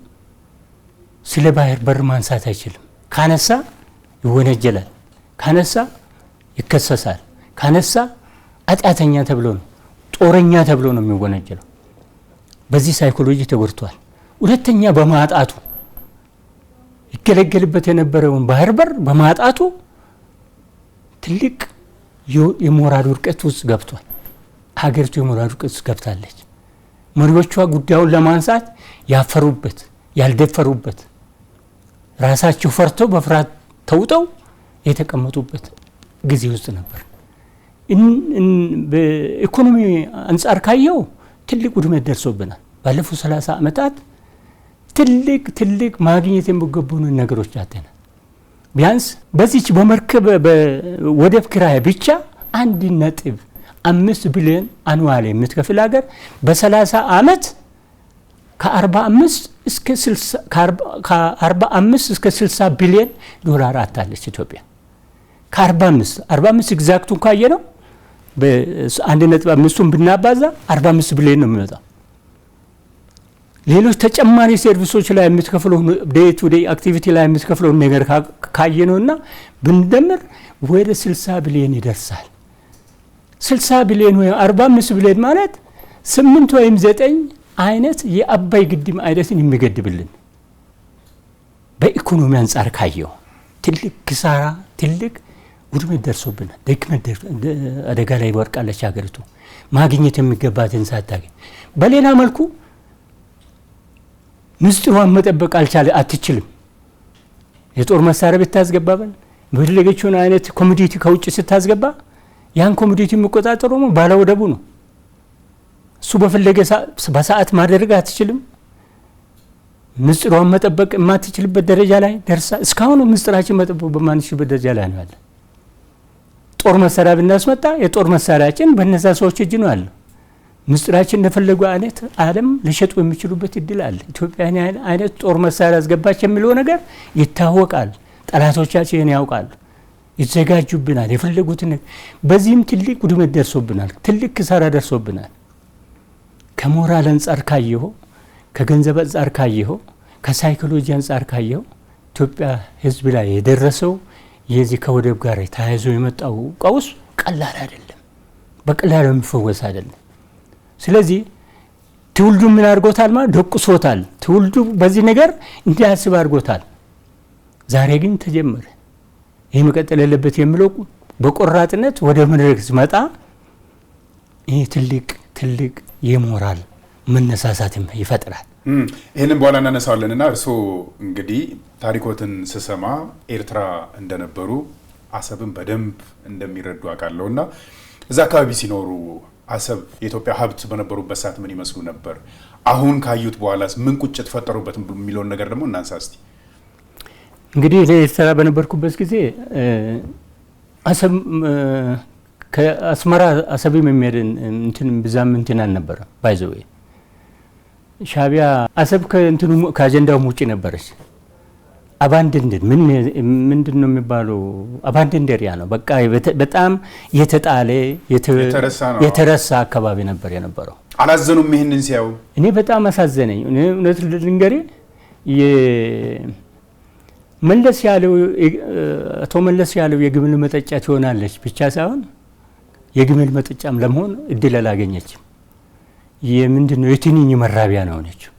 ስለ ባህር በር ማንሳት አይችልም። ካነሳ ይወነጀላል፣ ካነሳ ይከሰሳል፣ ካነሳ አጣተኛ ተብሎ ነው፣ ጦረኛ ተብሎ ነው የሚወነጀለው። በዚህ ሳይኮሎጂ ተጎድቷል። ሁለተኛ በማጣቱ ይገለገልበት የነበረውን ባህር በር በማጣቱ ትልቅ የሞራል ውድቀት ውስጥ ገብቷል። ሀገሪቱ የሞራል ውድቀት ውስጥ ገብታለች። መሪዎቿ ጉዳዩን ለማንሳት ያፈሩበት ያልደፈሩበት ራሳቸው ፈርተው በፍርሃት ተውጠው የተቀመጡበት ጊዜ ውስጥ ነበር። በኢኮኖሚ አንጻር ካየው ትልቅ ውድመት ደርሶብናል። ባለፉት 30 ዓመታት ትልቅ ማግኘት የሚገቡን ነገሮች አጥተናል። ቢያንስ በዚች በመርከብ በወደብ ኪራይ ብቻ 1.5 ቢሊዮን አኑዋል የምትከፍል ሀገር በ30 ዓመት ከ45 እስከ 60 ቢሊዮን ዶላር አታለች ኢትዮጵያ። ከ45 ኤግዛክቱን ካየ ነው በ1.5ን ብናባዛ 45 ቢሊዮን ነው የሚመጣው። ሌሎች ተጨማሪ ሰርቪሶች ላይ የምትከፍለው ዴይ ቱ ዴይ አክቲቪቲ ላይ የምትከፍለው ነገር ካየነውና ብንደምር ወደ 60 ቢሊዮን ይደርሳል። 60 ቢሊዮን ወይ 45 ቢሊዮን ማለት 8 ወይም 9 አይነት የአባይ ግድብ አይነትን የሚገድብልን በኢኮኖሚ አንፃር ካየው ትልቅ ክሳራ ትልቅ ውድመት ደርሶብናል። አደጋ ላይ ወድቃለች ሀገሪቱ ማግኘት የሚገባትን ሳታገኝ። በሌላ መልኩ ምስጢሯን መጠበቅ አትችልም። የጦር መሳሪያ ብታስገባበን በፈለገችውን አይነት ኮሞዲቲ ከውጭ ስታስገባ ያን ኮሞዲቲ የሚቆጣጠሩ ባለወደቡ ነው። እሱ በፈለገ በሰዓት ማድረግ አትችልም። ምስጢሯን መጠበቅ የማትችልበት ደረጃ ላይ ደርሳ እስካሁን ምስጢራችን መጠበቅ በማንችልበት ደረጃ ላይ ነው ያለ። ጦር መሳሪያ ብናስመጣ የጦር መሳሪያችን በእነዛ ሰዎች እጅ ነው ያለው። ምስጢራችን እንደፈለጉ አይነት ዓለም ሊሸጡ የሚችሉበት እድል አለ። ኢትዮጵያ አይነት ጦር መሳሪያ አስገባች የሚለው ነገር ይታወቃል። ጠላቶቻችን ያውቃሉ፣ ይዘጋጁብናል የፈለጉትን። በዚህም ትልቅ ውድመት ደርሶብናል፣ ትልቅ ክሳራ ደርሶብናል። ከሞራል አንጻር ካየው፣ ከገንዘብ አንጻር ካየው፣ ከሳይኮሎጂ አንጻር ካየው ኢትዮጵያ ሕዝብ ላይ የደረሰው የዚህ ከወደብ ጋር ተያይዞ የመጣው ቀውስ ቀላል አይደለም፣ በቀላሉ የሚፈወስ አይደለም። ስለዚህ ትውልዱ ምን አድርጎታል ማለት ደቁሶታል። ትውልዱ በዚህ ነገር እንዲያስብ አድርጎታል። ዛሬ ግን ተጀመረ። ይህ መቀጠል ያለበት የሚለው በቆራጥነት ወደ መድረክ ሲመጣ ይህ ትልቅ የሞራል መነሳሳትም ይፈጥራል። ይህንን በኋላ እናነሳዋለንና እርስዎ እንግዲህ ታሪኮትን ስሰማ ኤርትራ እንደነበሩ አሰብን በደንብ እንደሚረዱ አውቃለሁና እዛ አካባቢ ሲኖሩ አሰብ የኢትዮጵያ ሀብት በነበሩበት ሰዓት ምን ይመስሉ ነበር? አሁን ካዩት በኋላስ ምን ቁጭት ፈጠሩበት የሚለውን ነገር ደግሞ እናንሳ እስቲ። እንግዲህ ኤርትራ በነበርኩበት ጊዜ አሰብ ከአስመራ አሰብም የሚሄድን ብዛም እንትን አልነበረም። ባይዘው ሻዕቢያ አሰብ ከአጀንዳውም ውጭ ነበረች። አባንድንድ ምንድን ነው የሚባለው? አባንድንድ ኤሪያ ነው። በቃ በጣም የተጣለ የተረሳ አካባቢ ነበር የነበረው። አላዘኑም ይሄንን ሲያዩ? እኔ በጣም አሳዘነኝ። እውነት ልንገሪ አቶ መለስ ያለው የግመል መጠጫ ትሆናለች ብቻ ሳይሆን የግመል መጠጫም ለመሆን እድል አላገኘችም። የምንድነው የትንኝ መራቢያ ነው ሆነችው።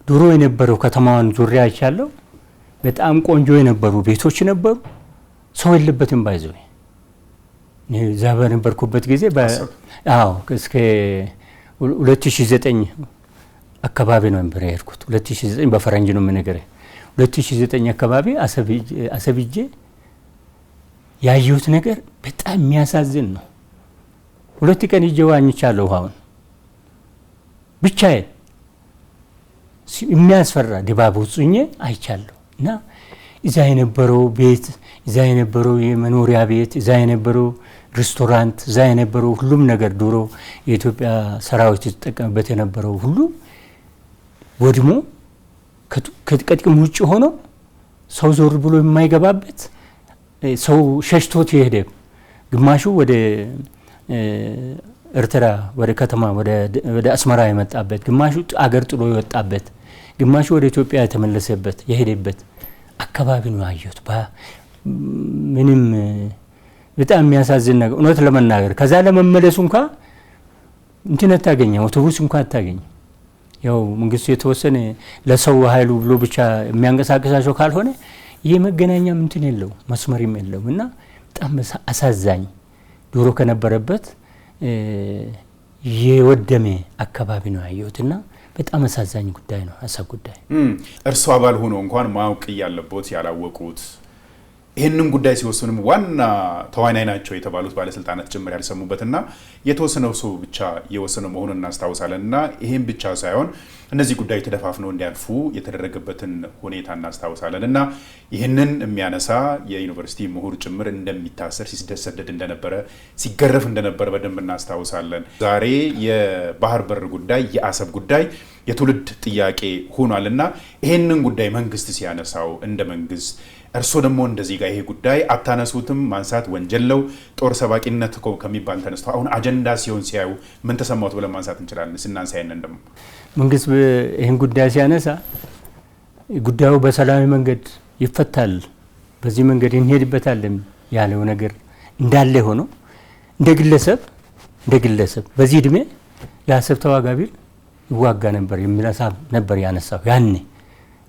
ድሮ የነበረው ከተማዋን ዙሪያ አይቻለሁ። በጣም ቆንጆ የነበሩ ቤቶች ነበሩ፣ ሰው የለበትም። ባይዘው እዛ በነበርኩበት ጊዜ እስከ 2009 አካባቢ ነው ነበር የሄድኩት። 2009 በፈረንጅ ነው የምነግርህ። 2009 አካባቢ አሰብጄ ያየሁት ነገር በጣም የሚያሳዝን ነው። 2 ቀን ሄጄ ዋኝቻለሁ። አሁን ብቻዬን የሚያስፈራ ድባብ ውስጥ አይቻለሁ። እና እዛ የነበረው ቤት፣ እዛ የነበረው የመኖሪያ ቤት፣ እዛ የነበረው ሬስቶራንት፣ እዛ የነበረው ሁሉም ነገር ድሮ የኢትዮጵያ ሰራዊት የተጠቀመበት የነበረው ሁሉ ወድሞ ከጥቅም ውጭ ሆኖ ሰው ዞር ብሎ የማይገባበት፣ ሰው ሸሽቶት የሄደ፣ ግማሹ ወደ ኤርትራ ወደ ከተማ ወደ አስመራ የመጣበት፣ ግማሹ አገር ጥሎ የወጣበት፣ ግማሹ ወደ ኢትዮጵያ የተመለሰበት የሄደበት አካባቢ ነው ያየሁት። ምንም በጣም የሚያሳዝን ነገር እውነት ለመናገር። ከዛ ለመመለሱ እንኳን እንትን አታገኝ፣ አውቶቡስ እንኳን አታገኝ። ያው መንግስቱ የተወሰነ ለሰው ኃይሉ ብሎ ብቻ የሚያንቀሳቀሳቸው ካልሆነ ይሄ መገናኛም እንትን የለው መስመርም የለው እና በጣም አሳዛኝ ድሮ ከነበረበት የወደመ አካባቢ ነው ያየሁትና በጣም አሳዛኝ ጉዳይ ነው አሰብ ጉዳይ። እርሱ አባል ሆኖ እንኳን ማወቅ ያለበት ያላወቁት ይህንን ጉዳይ ሲወስኑም ዋና ተዋናይ ናቸው የተባሉት ባለስልጣናት ጭምር ያልሰሙበትና የተወሰነው ሰው ብቻ የወሰነው መሆኑን እናስታውሳለንና ይሄን ብቻ ሳይሆን እነዚህ ጉዳይ ተደፋፍነው እንዲያልፉ የተደረገበትን ሁኔታ እናስታውሳለንና ይህንን የሚያነሳ የዩኒቨርሲቲ ምሁር ጭምር እንደሚታሰር ሲሰደድ እንደነበረ ሲገረፍ እንደነበረ በደንብ እናስታውሳለን። ዛሬ የባህር በር ጉዳይ የአሰብ ጉዳይ የትውልድ ጥያቄ ሆኗልና ይሄንን ጉዳይ መንግስት ሲያነሳው እንደ መንግስት እርሶ ደግሞ እንደዚህ ጋር ይሄ ጉዳይ አታነሱትም፣ ማንሳት ወንጀል ነው፣ ጦር ሰባቂነት ከሚባል ተነስቶ አሁን አጀንዳ ሲሆን ሲያዩ ምን ተሰማዎት ብለን ማንሳት እንችላለን? ስናንሳ ይሄንን ደግሞ መንግስት ይሄን ጉዳይ ሲያነሳ ጉዳዩ በሰላማዊ መንገድ ይፈታል፣ በዚህ መንገድ እንሄድበታለን ያለው ነገር እንዳለ ሆኖ እንደ ግለሰብ በዚህ እድሜ የአሰብ ተዋጋ ቢል ይዋጋ ነበር የሚል ሀሳብ ነበር ያነሳው። ያኔ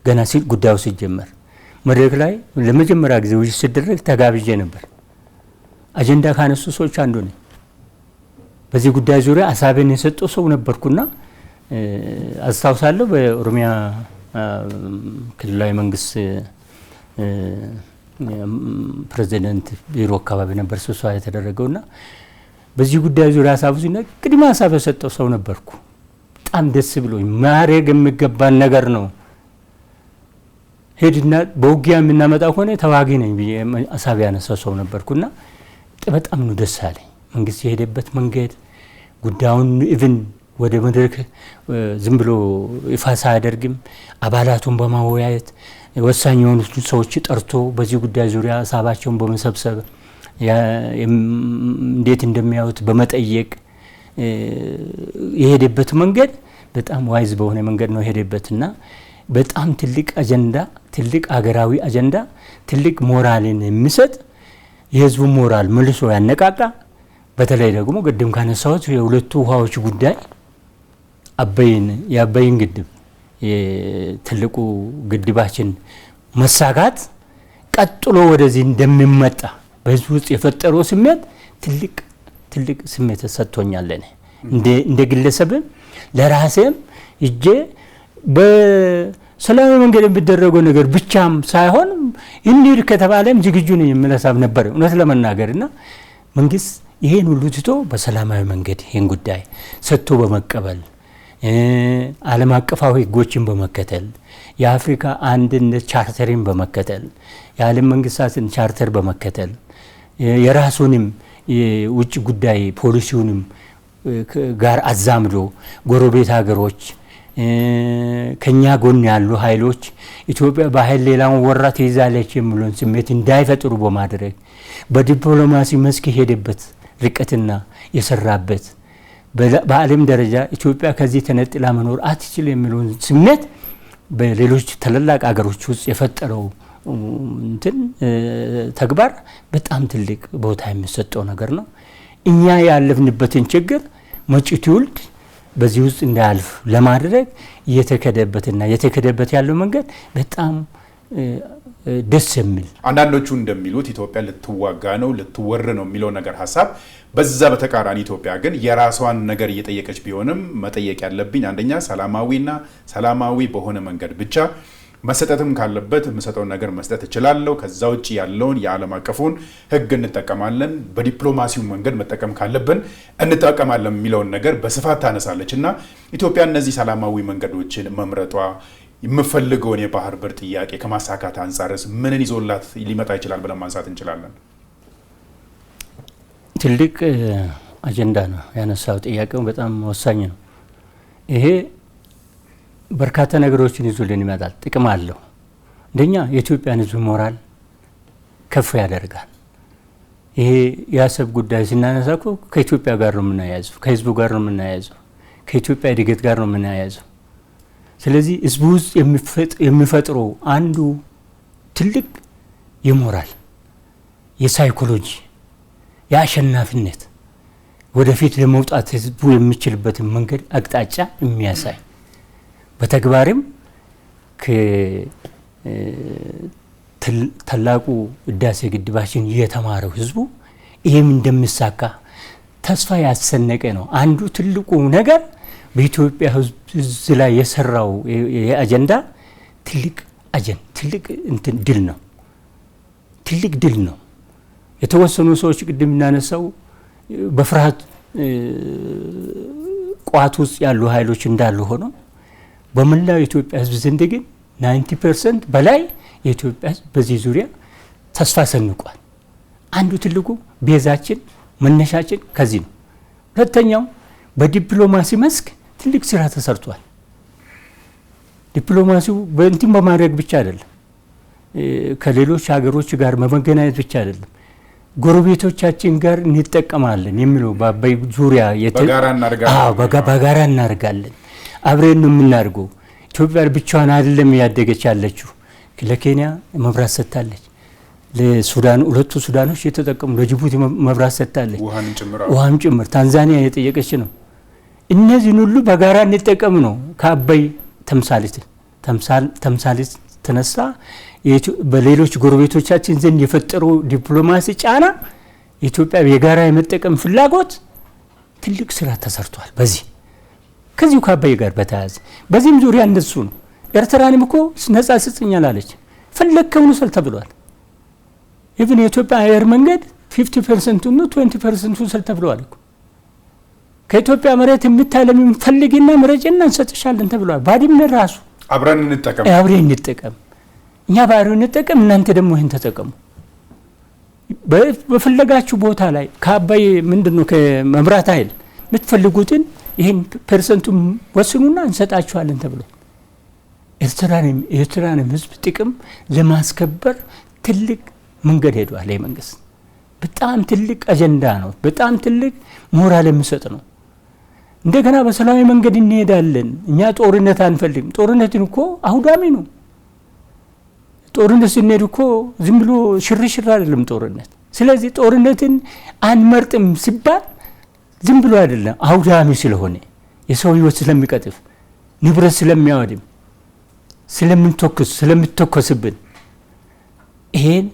ገና ጉዳዩ ሲጀመር መድረክ ላይ ለመጀመሪያ ጊዜ ውይይት ሲደረግ ተጋብዤ ነበር። አጀንዳ ካነሱ ሰዎች አንዱ ነኝ። በዚህ ጉዳይ ዙሪያ ሀሳቤን የሰጠው ሰው ነበርኩና አስታውሳለሁ። በኦሮሚያ ክልላዊ መንግስት ፕሬዚደንት ቢሮ አካባቢ ነበር ስብሰባ የተደረገውና በዚህ ጉዳይ ዙሪያ ሀሳቡ ሲነገር ቅድመ ሀሳብ የሰጠው ሰው ነበርኩ። በጣም ደስ ብሎኝ ማድረግ የሚገባን ነገር ነው፣ ሄድና በውጊያ የምናመጣው ሆነ ተዋጊ ነኝ ብዬ ሀሳብ ያነሳው ሰው ነበርኩና በጣም ነው ደስ አለኝ። መንግስት የሄደበት መንገድ ጉዳዩን ኢቭን ወደ መድረክ ዝም ብሎ ይፋ ሳያደርግም አባላቱን በማወያየት ወሳኝ የሆኑት ሰዎች ጠርቶ በዚህ ጉዳይ ዙሪያ ሀሳባቸውን በመሰብሰብ እንዴት እንደሚያዩት በመጠየቅ የሄደበት መንገድ በጣም ዋይዝ በሆነ መንገድ ነው የሄደበትና በጣም ትልቅ አጀንዳ፣ ትልቅ አገራዊ አጀንዳ፣ ትልቅ ሞራልን የሚሰጥ የህዝቡ ሞራል መልሶ ያነቃቃ። በተለይ ደግሞ ቅድም ካነሳሁት የሁለቱ ውሃዎች ጉዳይ የአባይን ግድብ የትልቁ ግድባችን መሳካት ቀጥሎ ወደዚህ እንደሚመጣ በህዝቡ ውስጥ የፈጠረው ስሜት ትልቅ ስሜት ሰጥቶኛል። እንደ ግለሰብም ለራሴም እጄ በሰላማዊ መንገድ የሚደረገው ነገር ብቻም ሳይሆን እንሂድ ከተባለም ዝግጁ ነኝ የሚል ሀሳብ ነበር እውነት ለመናገርና መንግስት ይሄን ሁሉ ትቶ በሰላማዊ መንገድ ይሄን ጉዳይ ሰጥቶ በመቀበል ዓለም አቀፋዊ ህጎችን በመከተል የአፍሪካ አንድነት ቻርተርን በመከተል የዓለም መንግስታትን ቻርተር በመከተል የራሱንም የውጭ ጉዳይ ፖሊሲውንም ጋር አዛምዶ ጎረቤት ሀገሮች ከኛ ጎን ያሉ ኃይሎች ኢትዮጵያ በኃይል ሌላውን ወራ ትይዛለች የሚሉን ስሜት እንዳይፈጥሩ በማድረግ በዲፕሎማሲ መስክ ሄደበት ርቀትና የሰራበት በዓለም ደረጃ ኢትዮጵያ ከዚህ ተነጥላ መኖር አትችል የሚሉን ስሜት በሌሎች ታላላቅ ሀገሮች ውስጥ የፈጠረው ተግባር በጣም ትልቅ ቦታ የሚሰጠው ነገር ነው። እኛ ያለፍንበትን ችግር መጪው ትውልድ በዚህ ውስጥ እንዳያልፍ ለማድረግ የተከደበት ያለው መንገድ በጣም ደስ የሚል። አንዳንዶቹ እንደሚሉት ኢትዮጵያ ልትዋጋ ነው ልትወር ነው የሚለው ነገር ሀሳብ በዛ በተቃራኒ ኢትዮጵያ ግን የራሷን ነገር እየጠየቀች ቢሆንም መጠየቅ ያለብኝ አንደኛ ሰላማዊ በሆነ መንገድ ብቻ መሰጠትም ካለበት የምሰጠውን ነገር መስጠት እችላለሁ። ከዛ ውጭ ያለውን የዓለም አቀፉን ህግ እንጠቀማለን፣ በዲፕሎማሲው መንገድ መጠቀም ካለብን እንጠቀማለን የሚለውን ነገር በስፋት ታነሳለች እና ኢትዮጵያ እነዚህ ሰላማዊ መንገዶችን መምረጧ የምፈልገውን የባህር በር ጥያቄ ከማሳካት አንጻርስ ምንን ይዞላት ሊመጣ ይችላል ብለን ማንሳት እንችላለን? ትልቅ አጀንዳ ነው ያነሳው። ጥያቄው በጣም ወሳኝ ነው። ይሄ በርካታ ነገሮችን ይዞልን ይመጣል። ጥቅም አለው። እንደኛ የኢትዮጵያን ህዝብ ሞራል ከፍ ያደርጋል። ይሄ የአሰብ ጉዳይ ስናነሳ እኮ ከኢትዮጵያ ጋር ነው የምናያዘው፣ ከህዝቡ ጋር ነው የምናያዘው፣ ከኢትዮጵያ እድገት ጋር ነው የምናያዘው። ስለዚህ ህዝቡ ውስጥ የሚፈጥረው አንዱ ትልቅ የሞራል የሳይኮሎጂ የአሸናፊነት ወደፊት ለመውጣት ህዝቡ የሚችልበትን መንገድ አቅጣጫ የሚያሳይ በተግባርም ታላቁ ህዳሴ ግድባችን የተማረው ህዝቡ ይሄም እንደሚሳካ ተስፋ ያሰነቀ ነው። አንዱ ትልቁ ነገር በኢትዮጵያ ህዝብ ላይ የሰራው የአጀንዳ ትልቅ ድል ነው። ትልቅ ድል ነው። የተወሰኑ ሰዎች ቅድም እናነሳው በፍርሃት ቋት ውስጥ ያሉ ኃይሎች እንዳሉ ሆኖ በመላው የኢትዮጵያ ህዝብ ዘንድ ግን 90% በላይ የኢትዮጵያ ህዝብ በዚህ ዙሪያ ተስፋ ሰንቋል። አንዱ ትልቁ ቤዛችን መነሻችን ከዚህ ነው። ሁለተኛው በዲፕሎማሲ መስክ ትልቅ ስራ ተሰርቷል። ዲፕሎማሲው በእንትን በማድረግ ብቻ አይደለም፣ ከሌሎች ሀገሮች ጋር በመገናኘት ብቻ አይደለም፣ ጎረቤቶቻችን ጋር እንጠቀማለን የሚለው በአባይ ዙሪያ በጋራ እናደርጋለን። አብረን ነው የምናደርገው። ኢትዮጵያ ብቻዋን አይደለም ያደገች ያለችው። ለኬንያ መብራት ሰጥታለች፣ ለሱዳን ሁለቱ ሱዳኖች የተጠቀሙ፣ ለጅቡቲ መብራት ሰጥታለች፣ ውሃም ጭምር ታንዛኒያ የጠየቀች ነው። እነዚህን ሁሉ በጋራ እንጠቀም ነው። ከአባይ ተምሳሌት ተነሳ በሌሎች ጎረቤቶቻችን ዘንድ የፈጠረው ዲፕሎማሲ ጫና ኢትዮጵያ የጋራ የመጠቀም ፍላጎት ትልቅ ስራ ተሰርቷል። ከዚሁ ከአባይ ጋር በተያያዘ በዚህም ዙሪያ እንደሱ ነው። ኤርትራንም እኮ ነጻ ስጥኛል አለች፣ ፈለግከውን ውሰድ ተብሏል። ኢቭን የኢትዮጵያ አየር መንገድ 50% ነው 20% ውሰድ ተብሏል እኮ። ከኢትዮጵያ መሬት የምታለም ፈልግና መረጃና እንሰጥሻለን ተብሏል። ባድመ ራሱ አብረን እንጠቀም፣ እኛ ባሪውን እንጠቀም፣ እናንተ ደግሞ ይሄን ተጠቀሙ። በፈለጋችሁ ቦታ ላይ ከአባይ ምንድነው ከመብራት ኃይል የምትፈልጉትን ይሄን ፐርሰንቱን ወስኑና እንሰጣችኋለን ተብሏል። ኤርትራንም ህዝብ ጥቅም ለማስከበር ትልቅ መንገድ ሄዷል። መንግስት በጣም ትልቅ አጀንዳ ነው፣ በጣም ትልቅ ሞራል የሚሰጥ ነው። እንደገና በሰላማዊ መንገድ እንሄዳለን፣ እኛ ጦርነት አንፈልግም። ጦርነትን እኮ አውዳሚ ነው። ጦርነት ስንሄድ እኮ ዝም ብሎ ሽርሽር አይደለም ጦርነት። ስለዚህ ጦርነትን አንመርጥም ሲባል ዝም ብሎ አይደለም፣ አውዳሚ ስለሆነ የሰው ህይወት ስለሚቀጥፍ፣ ንብረት ስለሚያወድም፣ ስለምትተኮስብን ይሄን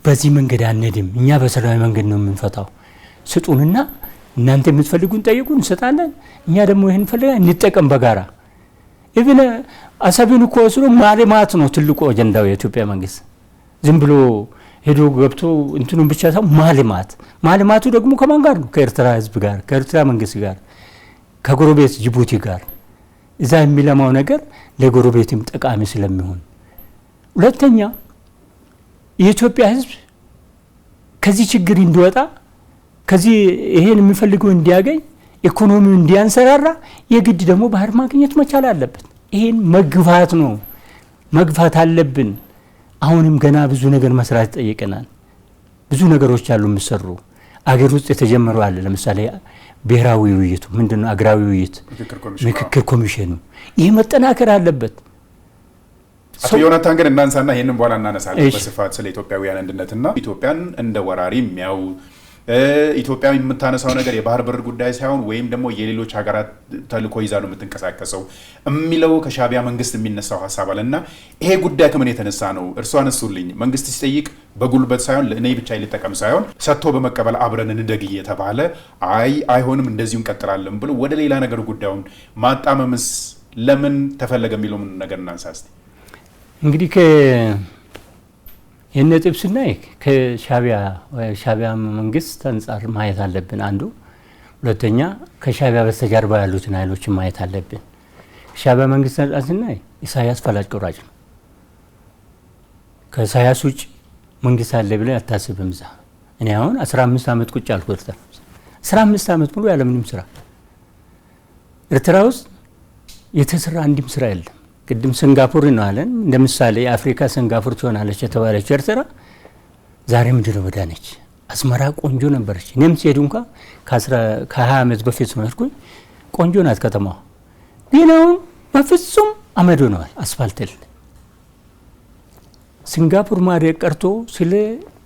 በዚህ መንገድ አንሄድም። እኛ በሰላማዊ መንገድ ነው የምንፈታው። ስጡንና እናንተ የምትፈልጉን ጠይቁን እንሰጣለን። እኛ ደግሞ ይሄን ፈልገን እንጠቀም በጋራ። ኢቭን አሰብን እኮ ወስዶ ማልማት ነው ትልቁ አጀንዳው የኢትዮጵያ መንግስት። ዝም ብሎ ሄዶ ገብቶ እንትኑን ብቻ ሳይሆን ማልማቱ ደግሞ ከማን ጋር ነው? ከኤርትራ ህዝብ ጋር፣ ከኤርትራ መንግስት ጋር፣ ከጎረቤት ጅቡቲ ጋር። እዛ የሚለማው ነገር ለጎረቤትም ጠቃሚ ስለሚሆን፣ ሁለተኛ የኢትዮጵያ ህዝብ ከዚህ ችግር እንዲወጣ ከዚህ ይሄን የሚፈልገው እንዲያገኝ ኢኮኖሚው እንዲያንሰራራ የግድ ደግሞ ባህር ማግኘት መቻል አለበት። ይሄን መግፋት አለብን። አሁንም ገና ብዙ ነገር መስራት ይጠይቀናል። ብዙ ነገሮች አሉ የሚሰሩ አገር ውስጥ የተጀመሩ አለ። ለምሳሌ ብሔራዊ ውይይቱ ምንድነው? አገራዊ ውይይት ምክክር ኮሚሽኑ ይሄ መጠናከር አለበት። አቶ ዮናታን ግን እናንሳና ይሄንን በኋላ እናነሳለን በስፋት ስለ ኢትዮጵያውያን አንድነትና ኢትዮጵያን እንደ ወራሪ የሚያው ኢትዮጵያ የምታነሳው ነገር የባህር በር ጉዳይ ሳይሆን ወይም ደግሞ የሌሎች ሀገራት ተልእኮ ይዛ ነው የምትንቀሳቀሰው የሚለው ከሻቢያ መንግስት የሚነሳው ሐሳብ አለና ይሄ ጉዳይ ከምን የተነሳ ነው? እርሱ አነሱልኝ። መንግስት ሲጠይቅ በጉልበት ሳይሆን ለእኔ ብቻ ይልጠቀም ሳይሆን ሰጥቶ በመቀበል አብረን እንደግ እየተባለ አይሆንም እንደዚሁ እንቀጥላለን ብሎ ወደ ሌላ ነገር ጉዳዩን ማጣመምስ ለምን ተፈለገ የሚለው ምን ነገር እናንሳ እስቲ። እንግዲህ ይህን ነጥብ ስናይ ከሻቢያ መንግስት አንጻር ማየት አለብን አንዱ። ሁለተኛ ከሻቢያ በስተጀርባ ያሉትን ኃይሎችን ማየት አለብን። ሻቢያ መንግስት አንጻር ስናይ ኢሳያስ ፈላጭ ቆራጭ ነው። ከኢሳያስ ውጭ መንግስት አለ ብለን አታስብም። እኔ አሁን 15 ዓመት ቁጭ አልኩት። 15 ዓመት ሙሉ ያለምንም ስራ ኤርትራ ውስጥ የተሰራ አንድም ስራ የለም። ቅድም ሲንጋፖር ነው አለን እንደ ምሳሌ የአፍሪካ ሲንጋፖር ትሆናለች የተባለች ኤርትራ ዛሬ ምድረ በዳ ነች። አስመራ ቆንጆ ነበረች። እኔም ሲሄድ እንኳን ከ20 ዓመት በፊት ሆነልኩኝ ቆንጆ ናት ከተማዋ። ግን አሁን በፍጹም አመድ ሆነዋል። አስፋልት የለም። ሲንጋፖር ማደግ ቀርቶ ስለ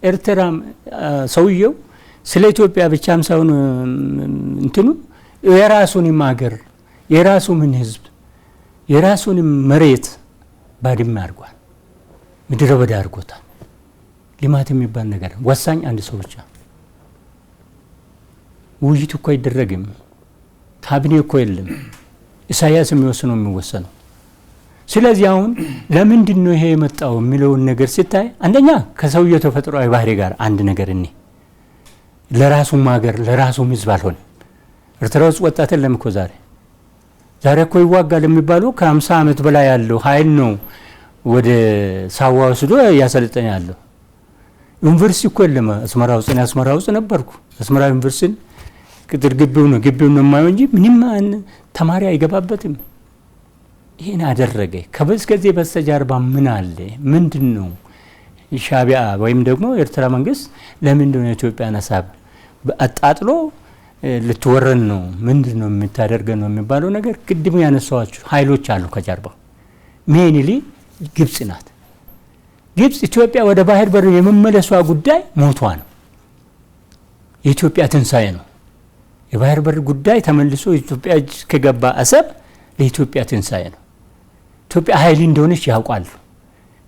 ኤርትራ ሰውየው ስለ ኢትዮጵያ ብቻም ሳይሆን እንትኑ የራሱንም ሀገር የራሱን ህዝብ የራሱን መሬት ባድመ አድርጓል። ምድረ በዳ አድርጎታል። ልማት የሚባል ነገር ወሳኝ አንድ ሰው ብቻ። ውይይት እኮ አይደረግም። ካቢኔ እኮ የለም። ኢሳያስ የሚወስነው የሚወሰነው። ስለዚህ አሁን ለምንድን ነው ይሄ የመጣው የሚለውን ነገር ሲታይ አንደኛ ከሰውየው ተፈጥሯዊ ባህሪ ጋር አንድ ነገር እኔ ለራሱም ሀገር ለራሱም ህዝብ አልሆነ። ኤርትራ ውስጥ ወጣት የለም እኮ ዛሬ እኮ ይዋጋል የሚባለው ከ50 ዓመት በላይ ያለው ኃይል ነው ወደ ሳዋ ወስዶ ያሰለጠነ ያለው። ዩኒቨርሲቲ እኮ የለም አስመራ ውስጥ ነበርኩ። አስመራ ዩኒቨርሲቲ ቅጥር ግቢው ነው የማየው እንጂ ምንም ተማሪ አይገባበትም። ይሄን አደረገ። ከዚህ በስተጀርባ ምን አለ? ምንድነው? ሻዕቢያ ወይም ደግሞ ኤርትራ መንግስት ለምንድነው የኢትዮጵያን ሀሳብ አጣጥሎ ልትወረን ነው ምንድነው የምታደርገው ነው የሚባለው ነገር ቅድም ያነሳዋቸው ኃይሎች አሉ ከጀርባው። ሜንሊ ግብጽ ናት። ግብጽ ኢትዮጵያ ወደ ባህር በር የመመለሷ ጉዳይ ሞቷ ነው። የኢትዮጵያ ትንሳኤ ነው። የባህር በር ጉዳይ ተመልሶ ኢትዮጵያ ከገባ አሰብ ለኢትዮጵያ ትንሳኤ ነው። ኢትዮጵያ ኃይል እንደሆነች ያውቃሉ።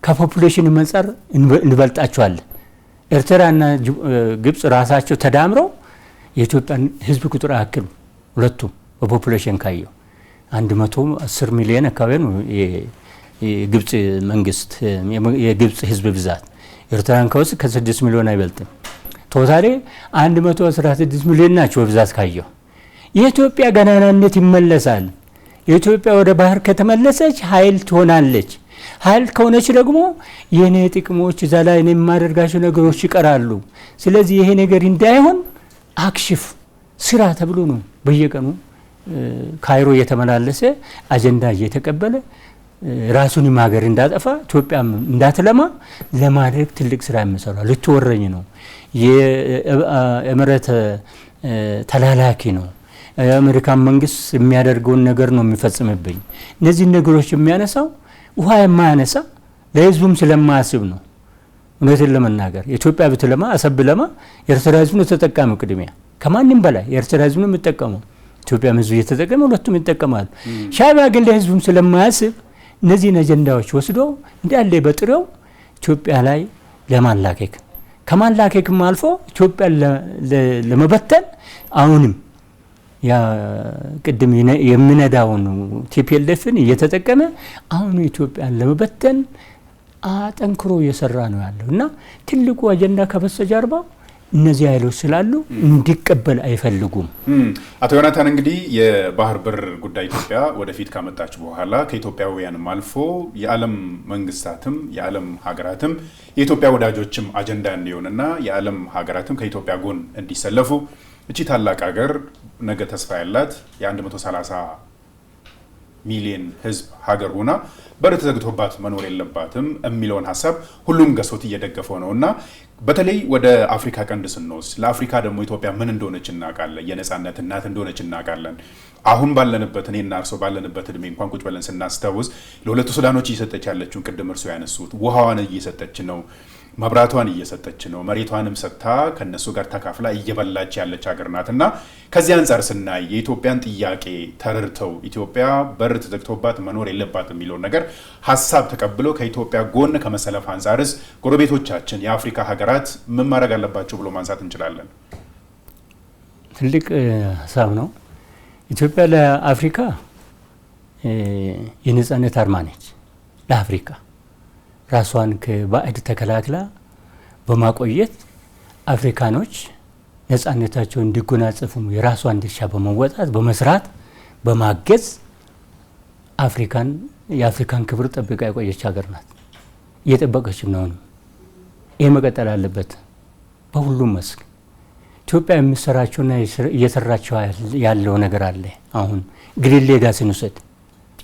ከፖፑሌሽን መንጻር እንበልጣቸዋለን። ኤርትራና ግብጽ ራሳቸው ተዳምረው የኢትዮጵያን ህዝብ ቁጥር አያክሉ። ሁለቱም በፖፑሌሽን ካየው 110 ሚሊዮን አካባቢ ነው የግብጽ መንግስት የግብጽ ህዝብ ብዛት። ኤርትራን ከውስጥ ከ6 ሚሊዮን አይበልጥም። ቶታሊ 116 ሚሊዮን ናቸው በብዛት ካየው። የኢትዮጵያ ገናናነት ይመለሳል። የኢትዮጵያ ወደ ባህር ከተመለሰች ኃይል ትሆናለች። ኃይል ከሆነች ደግሞ የኔ ጥቅሞች እዛ ላይ የማደርጋቸው ነገሮች ይቀራሉ። ስለዚህ ይሄ ነገር እንዳይሆን አክሽፍ ስራ ተብሎ ነው በየቀኑ ካይሮ እየተመላለሰ አጀንዳ እየተቀበለ ራሱንም ሀገር እንዳጠፋ ኢትዮጵያም እንዳትለማ ለማድረግ ትልቅ ስራ የሚሰራ ልትወረኝ ነው። የእምረት ተላላኪ ነው። የአሜሪካን መንግስት የሚያደርገውን ነገር ነው የሚፈጽምብኝ። እነዚህ ነገሮች የሚያነሳው ውሃ የማያነሳ ለህዝቡም ስለማያስብ ነው። እውነትን ለመናገር ኢትዮጵያ ብትለማ አሰብ ለማ የኤርትራ ህዝብ ነው ተጠቃሚው። ቅድሚያ ከማንም በላይ የኤርትራ ህዝብ ነው የሚጠቀመው። ኢትዮጵያም ህዝብ እየተጠቀመ ሁለቱም ይጠቀማሉ። ሻዕቢያ ግን ለህዝቡም ስለማያስብ እነዚህን አጀንዳዎች ወስዶ እንዳለ በጥሬው ኢትዮጵያ ላይ ለማላከክ ከማላከክም አልፎ ኢትዮጵያ ለመበተን አሁንም ያ ቅድም የሚነዳውን ቲፒኤልኤፍን እየተጠቀመ አሁን ኢትዮጵያን ለመበተን አጠንክሮ እየሰራ ነው ያለው እና ትልቁ አጀንዳ ከበስተጀርባ እነዚህ ኃይሎች ስላሉ እንዲቀበል አይፈልጉም። አቶ ዮናታን እንግዲህ የባህር በር ጉዳይ ኢትዮጵያ ወደፊት ካመጣች በኋላ ከኢትዮጵያውያንም አልፎ የዓለም መንግስታትም የዓለም ሀገራትም የኢትዮጵያ ወዳጆችም አጀንዳ እንዲሆንና የዓለም ሀገራትም ከኢትዮጵያ ጎን እንዲሰለፉ እቺ ታላቅ ሀገር ነገ ተስፋ ያላት የ130 ሚሊዮን ህዝብ ሀገር ሆና በር ተዘግቶባት መኖር የለባትም የሚለውን ሀሳብ ሁሉም ገሶት እየደገፈው ነውና በተለይ ወደ አፍሪካ ቀንድ ስንወስድ ለአፍሪካ ደግሞ ኢትዮጵያ ምን እንደሆነች እናውቃለን። የነጻነት እናት እንደሆነች እናውቃለን። አሁን ባለንበት እኔና እርሶ ባለንበት እድሜ እንኳን ቁጭ ብለን ስናስተውስ ለሁለቱ ሱዳኖች እየሰጠች ያለችውን ቅድም እርሶ ያነሱት ውሃዋን እየሰጠች ነው፣ መብራቷን እየሰጠች ነው፣ መሬቷንም ሰጥታ ከነሱ ጋር ተካፍላ እየበላች ያለች ሀገር ናትና ከዚህ አንጻር ስናይ የኢትዮጵያን ጥያቄ ተረድተው ኢትዮጵያ በር ተዘግቶባት መኖር የለባትም የሚለውን ነገር ሀሳብ ተቀብለው ከኢትዮጵያ ጎን ከመሰለፍ አንጻርስ ጎረቤቶቻችን የአፍሪካ ሀገራት ምን ማድረግ አለባቸው ብሎ ማንሳት እንችላለን? ትልቅ ሀሳብ ነው። ኢትዮጵያ ለአፍሪካ የነጻነት አርማ ነች። ለአፍሪካ ራሷን ከባዕድ ተከላክላ በማቆየት አፍሪካኖች ነጻነታቸውን እንዲጎናጸፉ የራሷን ድርሻ በመወጣት በመስራት በማገዝ የአፍሪካን ክብር ጠብቃ የቆየች ሀገር ናት። እየጠበቀችም ነው። ይህ መቀጠል አለበት በሁሉም መስክ። ኢትዮጵያ የሚሰራቸውና እየሰራቸው ያለው ነገር አለ። አሁን ግሪን ሌጋሲን ውሰድ፣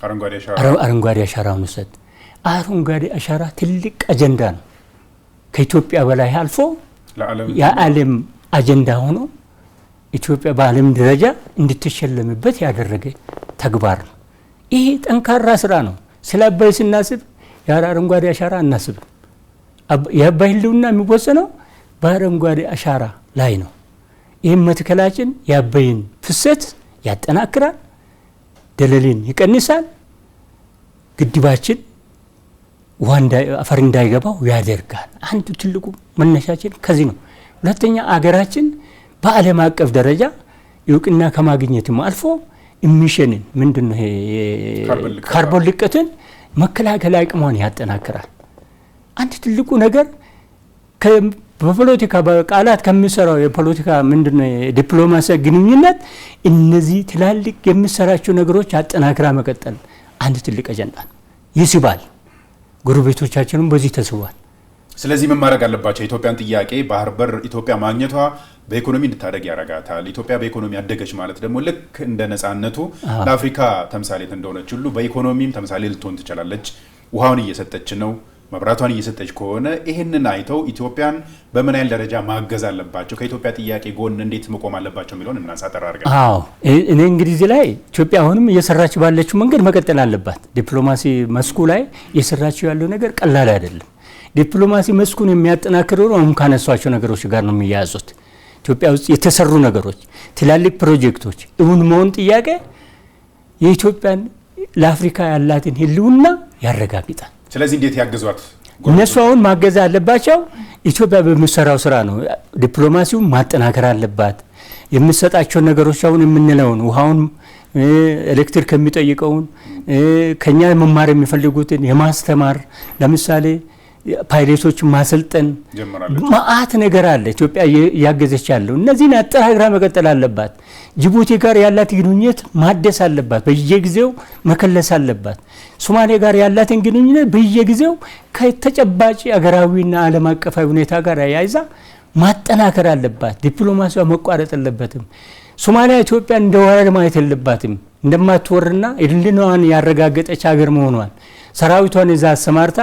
አረንጓዴ አሻራውን ውሰድ። አረንጓዴ አሻራ ትልቅ አጀንዳ ነው። ከኢትዮጵያ በላይ አልፎ የዓለም አጀንዳ ሆኖ ኢትዮጵያ በዓለም ደረጃ እንድትሸለምበት ያደረገ ተግባር ነው። ይሄ ጠንካራ ስራ ነው። ስለ አባይ ስናስብ የአረንጓዴ አሻራ እናስብ። የአባይ ህልውና የሚወሰነው በአረንጓዴ አሻራ ላይ ነው። ይህም መትከላችን የአባይን ፍሰት ያጠናክራል፣ ደለልን ይቀንሳል፣ ግድባችን አፈር እንዳይገባው ያደርጋል። አንዱ ትልቁ መነሻችን ከዚህ ነው። ሁለተኛ አገራችን በዓለም አቀፍ ደረጃ እውቅና ከማግኘትም አልፎ ኢሚሽንን ምንድነው ካርቦን ልቀትን መከላከል አቅሟን ያጠናክራል። አንድ ትልቁ ነገር በፖለቲካ በቃላት ከሚሰራው የፖለቲካ ምንድነው ዲፕሎማሲ ግንኙነት እነዚህ ትላልቅ የሚሰራቸው ነገሮች አጠናክራ መቀጠል አንድ ትልቅ አጀንዳ ነው። ይስባል። ጎረቤቶቻችንም በዚህ ተስቧል። ስለዚህ ምን ማድረግ አለባቸው? የኢትዮጵያን ጥያቄ ባህር በር ኢትዮጵያ ማግኘቷ በኢኮኖሚ እንድታደግ ያረጋታል። ኢትዮጵያ በኢኮኖሚ አደገች ማለት ደግሞ ልክ እንደ ነፃነቱ ለአፍሪካ ተምሳሌት እንደሆነች ሁሉ በኢኮኖሚም ተምሳሌ ልትሆን ትችላለች። ውሃውን እየሰጠች ነው፣ መብራቷን እየሰጠች ከሆነ ይህንን አይተው ኢትዮጵያን በምን ያህል ደረጃ ማገዝ አለባቸው፣ ከኢትዮጵያ ጥያቄ ጎን እንዴት መቆም አለባቸው የሚለውን እናንሳ ጠራ አድርገን። እኔ እንግዲህ እዚህ ላይ ኢትዮጵያ አሁንም እየሰራች ባለችው መንገድ መቀጠል አለባት። ዲፕሎማሲ መስኩ ላይ እየሰራችው ያለው ነገር ቀላል አይደለም። ዲፕሎማሲ መስኩን የሚያጠናክረው አሁን ካነሷቸው ነገሮች ጋር ነው የሚያያዙት። ኢትዮጵያ ውስጥ የተሰሩ ነገሮች፣ ትላልቅ ፕሮጀክቶች እውን መሆን ጥያቄ የኢትዮጵያን ለአፍሪካ ያላትን ህልውና ያረጋግጣል። ስለዚህ እንዴት ያግዟት? እነሱ አሁን ማገዝ አለባቸው። ኢትዮጵያ በሚሰራው ስራ ነው። ዲፕሎማሲውን ማጠናከር አለባት። የምትሰጣቸው ነገሮች አሁን የምንለውን ውሃውን፣ ኤሌክትሪክ የሚጠይቀውን ከኛ መማር የሚፈልጉትን የማስተማር ለምሳሌ ፓይሌቶች ማሰልጠን ማአት ነገር አለ ኢትዮጵያ እያገዘች ያለው። እነዚህን አጠናክራ መቀጠል አለባት። ጅቡቲ ጋር ያላት ግንኙነት ማደስ አለባት፣ በየጊዜው መከለስ አለባት። ሶማሌ ጋር ያላትን ግንኙነት በየጊዜው ከተጨባጭ አገራዊና ዓለም አቀፋዊ ሁኔታ ጋር ያይዛ ማጠናከር አለባት። ዲፕሎማሲዋ መቋረጥ የለበትም። ሶማሊያ ኢትዮጵያን እንደ ወራሪ ማየት የለባትም። እንደማትወርና ህልውናዋን ያረጋገጠች ሀገር መሆኗን ሰራዊቷን ይዛ አሰማርታ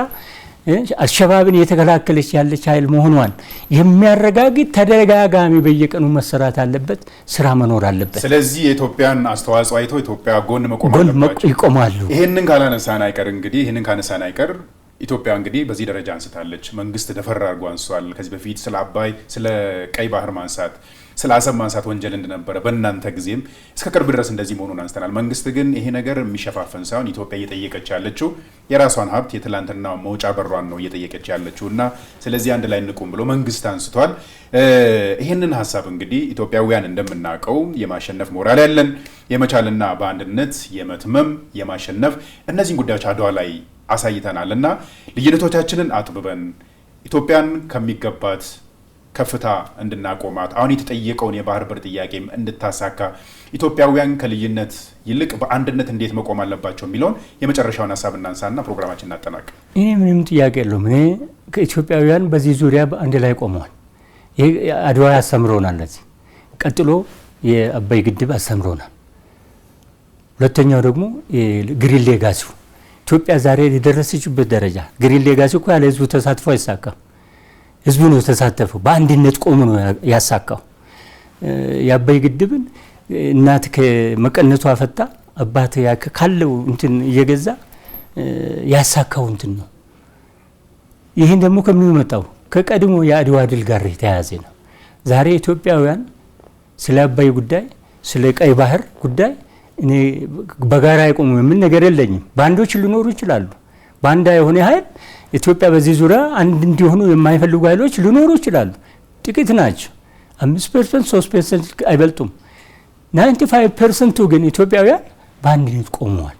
አልሸባብን የተከላከለች ያለች ኃይል መሆኗን የሚያረጋግጥ ተደጋጋሚ በየቀኑ መሰራት አለበት፣ ስራ መኖር አለበት። ስለዚህ የኢትዮጵያን አስተዋጽኦ አይተው ኢትዮጵያ ጎን መቆም አለባቸው፣ ይቆማሉ። ይሄንን ካላነሳን አይቀር እንግዲህ ይሄንን ካነሳን አይቀር ኢትዮጵያ እንግዲህ በዚህ ደረጃ አንስታለች። መንግስት ደፈር አድርጎ አንሷል። ከዚህ በፊት ስለ አባይ፣ ስለ ቀይ ባህር ማንሳት፣ ስለ አሰብ ማንሳት ወንጀል እንደነበረ በእናንተ ጊዜም እስከ ቅርብ ድረስ እንደዚህ መሆኑን አንስተናል። መንግስት ግን ይሄ ነገር የሚሸፋፈን ሳይሆን ኢትዮጵያ እየጠየቀች ያለችው የራሷን ሀብት የትላንትና መውጫ በሯን ነው እየጠየቀች ያለችው እና ስለዚህ አንድ ላይ እንቁም ብሎ መንግስት አንስቷል። ይህንን ሀሳብ እንግዲህ ኢትዮጵያውያን እንደምናውቀው የማሸነፍ ሞራል ያለን የመቻልና በአንድነት የመትመም የማሸነፍ እነዚህን ጉዳዮች አድዋ ላይ አሳይተናል እና ልዩነቶቻችንን አጥብበን ኢትዮጵያን ከሚገባት ከፍታ እንድናቆማት አሁን የተጠየቀውን የባህር በር ጥያቄም እንድታሳካ ኢትዮጵያውያን ከልዩነት ይልቅ በአንድነት እንዴት መቆም አለባቸው የሚለውን የመጨረሻውን ሀሳብ እናንሳና ፕሮግራማችን እናጠናቅ። እኔ ምንም ጥያቄ የለውም። እኔ ከኢትዮጵያውያን በዚህ ዙሪያ አንድ ላይ ቆመዋል። ይሄ አድዋ ያስተምሮናል። ለዚህ ቀጥሎ የአባይ ግድብ አስተምሮናል። ሁለተኛው ደግሞ ግሪን ሌጋሲው ኢትዮጵያ ዛሬ የደረሰችበት ደረጃ ግሪን ሌጋሲ እኮ ያለ ህዝቡ ተሳትፎ አይሳካም። ህዝቡ ነው ተሳተፈው፣ በአንድነት ቆሞ ነው ያሳካው። የአባይ ግድብን እናት ከመቀነቷ ፈታ አባት ካለው እንትን እየገዛ ያሳካው እንትን ነው። ይህን ደግሞ ከምን መጣው? ከቀድሞ የአድዋ ድል ጋር የተያያዘ ነው። ዛሬ ኢትዮጵያውያን ስለ አባይ ጉዳይ፣ ስለ ቀይ ባህር ጉዳይ እኔ በጋራ አይቆሙ ምን ነገር የለኝም። ባንዶች ሊኖሩ ይችላሉ። ባንዳ የሆነ ኃይል ኢትዮጵያ በዚህ ዙሪያ አንድ እንዲሆኑ የማይፈልጉ ኃይሎች ሊኖሩ ይችላሉ። ጥቂት ናቸው። 5% 3% አይበልጡም። 95% ግን ኢትዮጵያውያን በአንድነት ቆመዋል።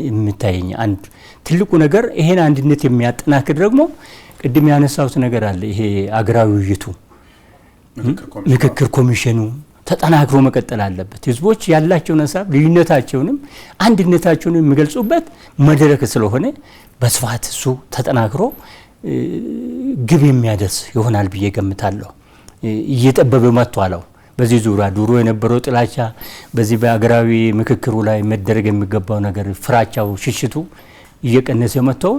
የምታየኝ አንድ ትልቁ ነገር ይሄን አንድነት የሚያጠናክር ደግሞ ቅድም ያነሳሁት ነገር አለ። ይሄ አገራዊ ውይይቱ ምክክር ኮሚሽኑ ተጠናክሮ መቀጠል አለበት። ህዝቦች ያላቸውን ሀሳብ ልዩነታቸውንም አንድነታቸውን የሚገልጹበት መድረክ ስለሆነ በስፋት እሱ ተጠናክሮ ግብ የሚያደርስ ይሆናል ብዬ ገምታለሁ። እየጠበበ መጥቷል። በዚህ ዙሪያ ድሮ የነበረው ጥላቻ በዚህ በአገራዊ ምክክሩ ላይ መደረግ የሚገባው ነገር ፍራቻው፣ ሽሽቱ እየቀነሰ መጥተው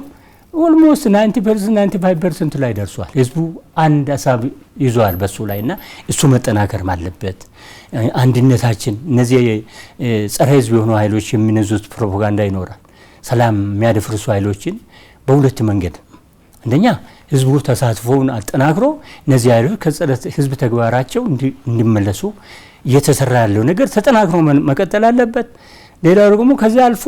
ኦልሞስት 90% 95% ላይ ደርሷል። ህዝቡ አንድ ሀሳብ ይዟል በሱ ላይና እሱ መጠናከር አለበት። አንድነታችን እነዚህ ጸረ ህዝብ የሆኑ ኃይሎች የሚነዙት ፕሮፓጋንዳ ይኖራል። ሰላም የሚያደፍርሱ ኃይሎችን በሁለት መንገድ፣ አንደኛ ህዝቡ ተሳትፎውን አጠናክሮ እነዚህ ኃይሎች ከጸረ ህዝብ ተግባራቸው እንዲመለሱ እየተሰራ ያለው ነገር ተጠናክሮ መቀጠል አለበት። ሌላው ደግሞ ከዛ አልፎ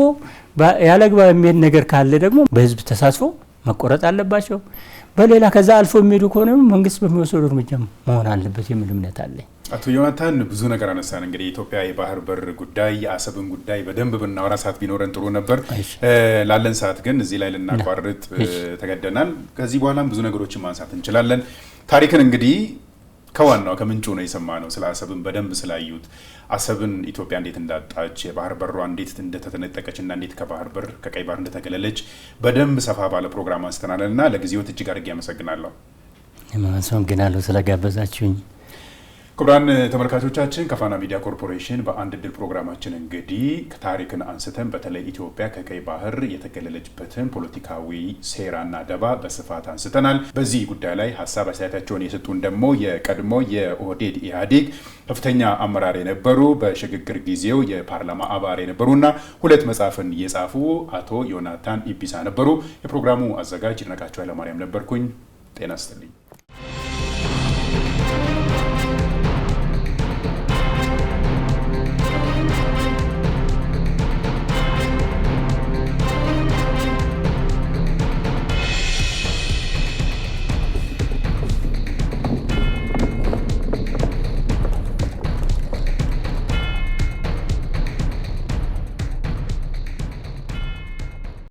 ያለግባብ የሚሄድ ነገር ካለ ደግሞ በህዝብ ተሳትፎ መቆረጥ አለባቸው። በሌላ ከዛ አልፎ የሚሄዱ ከሆነ መንግስት በሚወስደው እርምጃ መሆን አለበት የሚል እምነት አለ። አቶ ዮናታን ብዙ ነገር አነሳን። እንግዲህ የኢትዮጵያ የባህር በር ጉዳይ፣ የአሰብን ጉዳይ በደንብ ብናወራ ሰዓት ቢኖረን ጥሩ ነበር። ላለን ሰዓት ግን እዚህ ላይ ልናቋርጥ ተገደናል። ከዚህ በኋላም ብዙ ነገሮችን ማንሳት እንችላለን። ታሪክን እንግዲህ ከዋናው ከምንጩ ነው የሰማነው። ስለ አሰብን በደንብ ስላዩት አሰብን ኢትዮጵያ እንዴት እንዳጣች የባህር በሯ እንዴት እንደተነጠቀች እና እንዴት ከባህር በር ከቀይ ባህር እንደተገለለች በደንብ ሰፋ ባለ ፕሮግራም አንስተናልና ለጊዜው እጅግ አድርጌ አመሰግናለሁ። አመሰግናለሁ ስለጋበዛችሁኝ። ክቡራን ተመልካቾቻችን ከፋና ሚዲያ ኮርፖሬሽን በአንድ ዕድል ፕሮግራማችን እንግዲህ ታሪክን አንስተን በተለይ ኢትዮጵያ ከቀይ ባህር የተገለለችበትን ፖለቲካዊ ሴራና ደባ በስፋት አንስተናል። በዚህ ጉዳይ ላይ ሀሳብ አስተያየታቸውን የሰጡን ደግሞ የቀድሞ የኦህዴድ ኢህአዴግ ከፍተኛ አመራር የነበሩ በሽግግር ጊዜው የፓርላማ አባል የነበሩና 2 መጽሐፍን የጻፉ አቶ ዮናታን ኢቢሳ ነበሩ። የፕሮግራሙ አዘጋጅ ይድነቃቸው ኃይለማርያም ነበርኩኝ። ጤና ይስጥልኝ።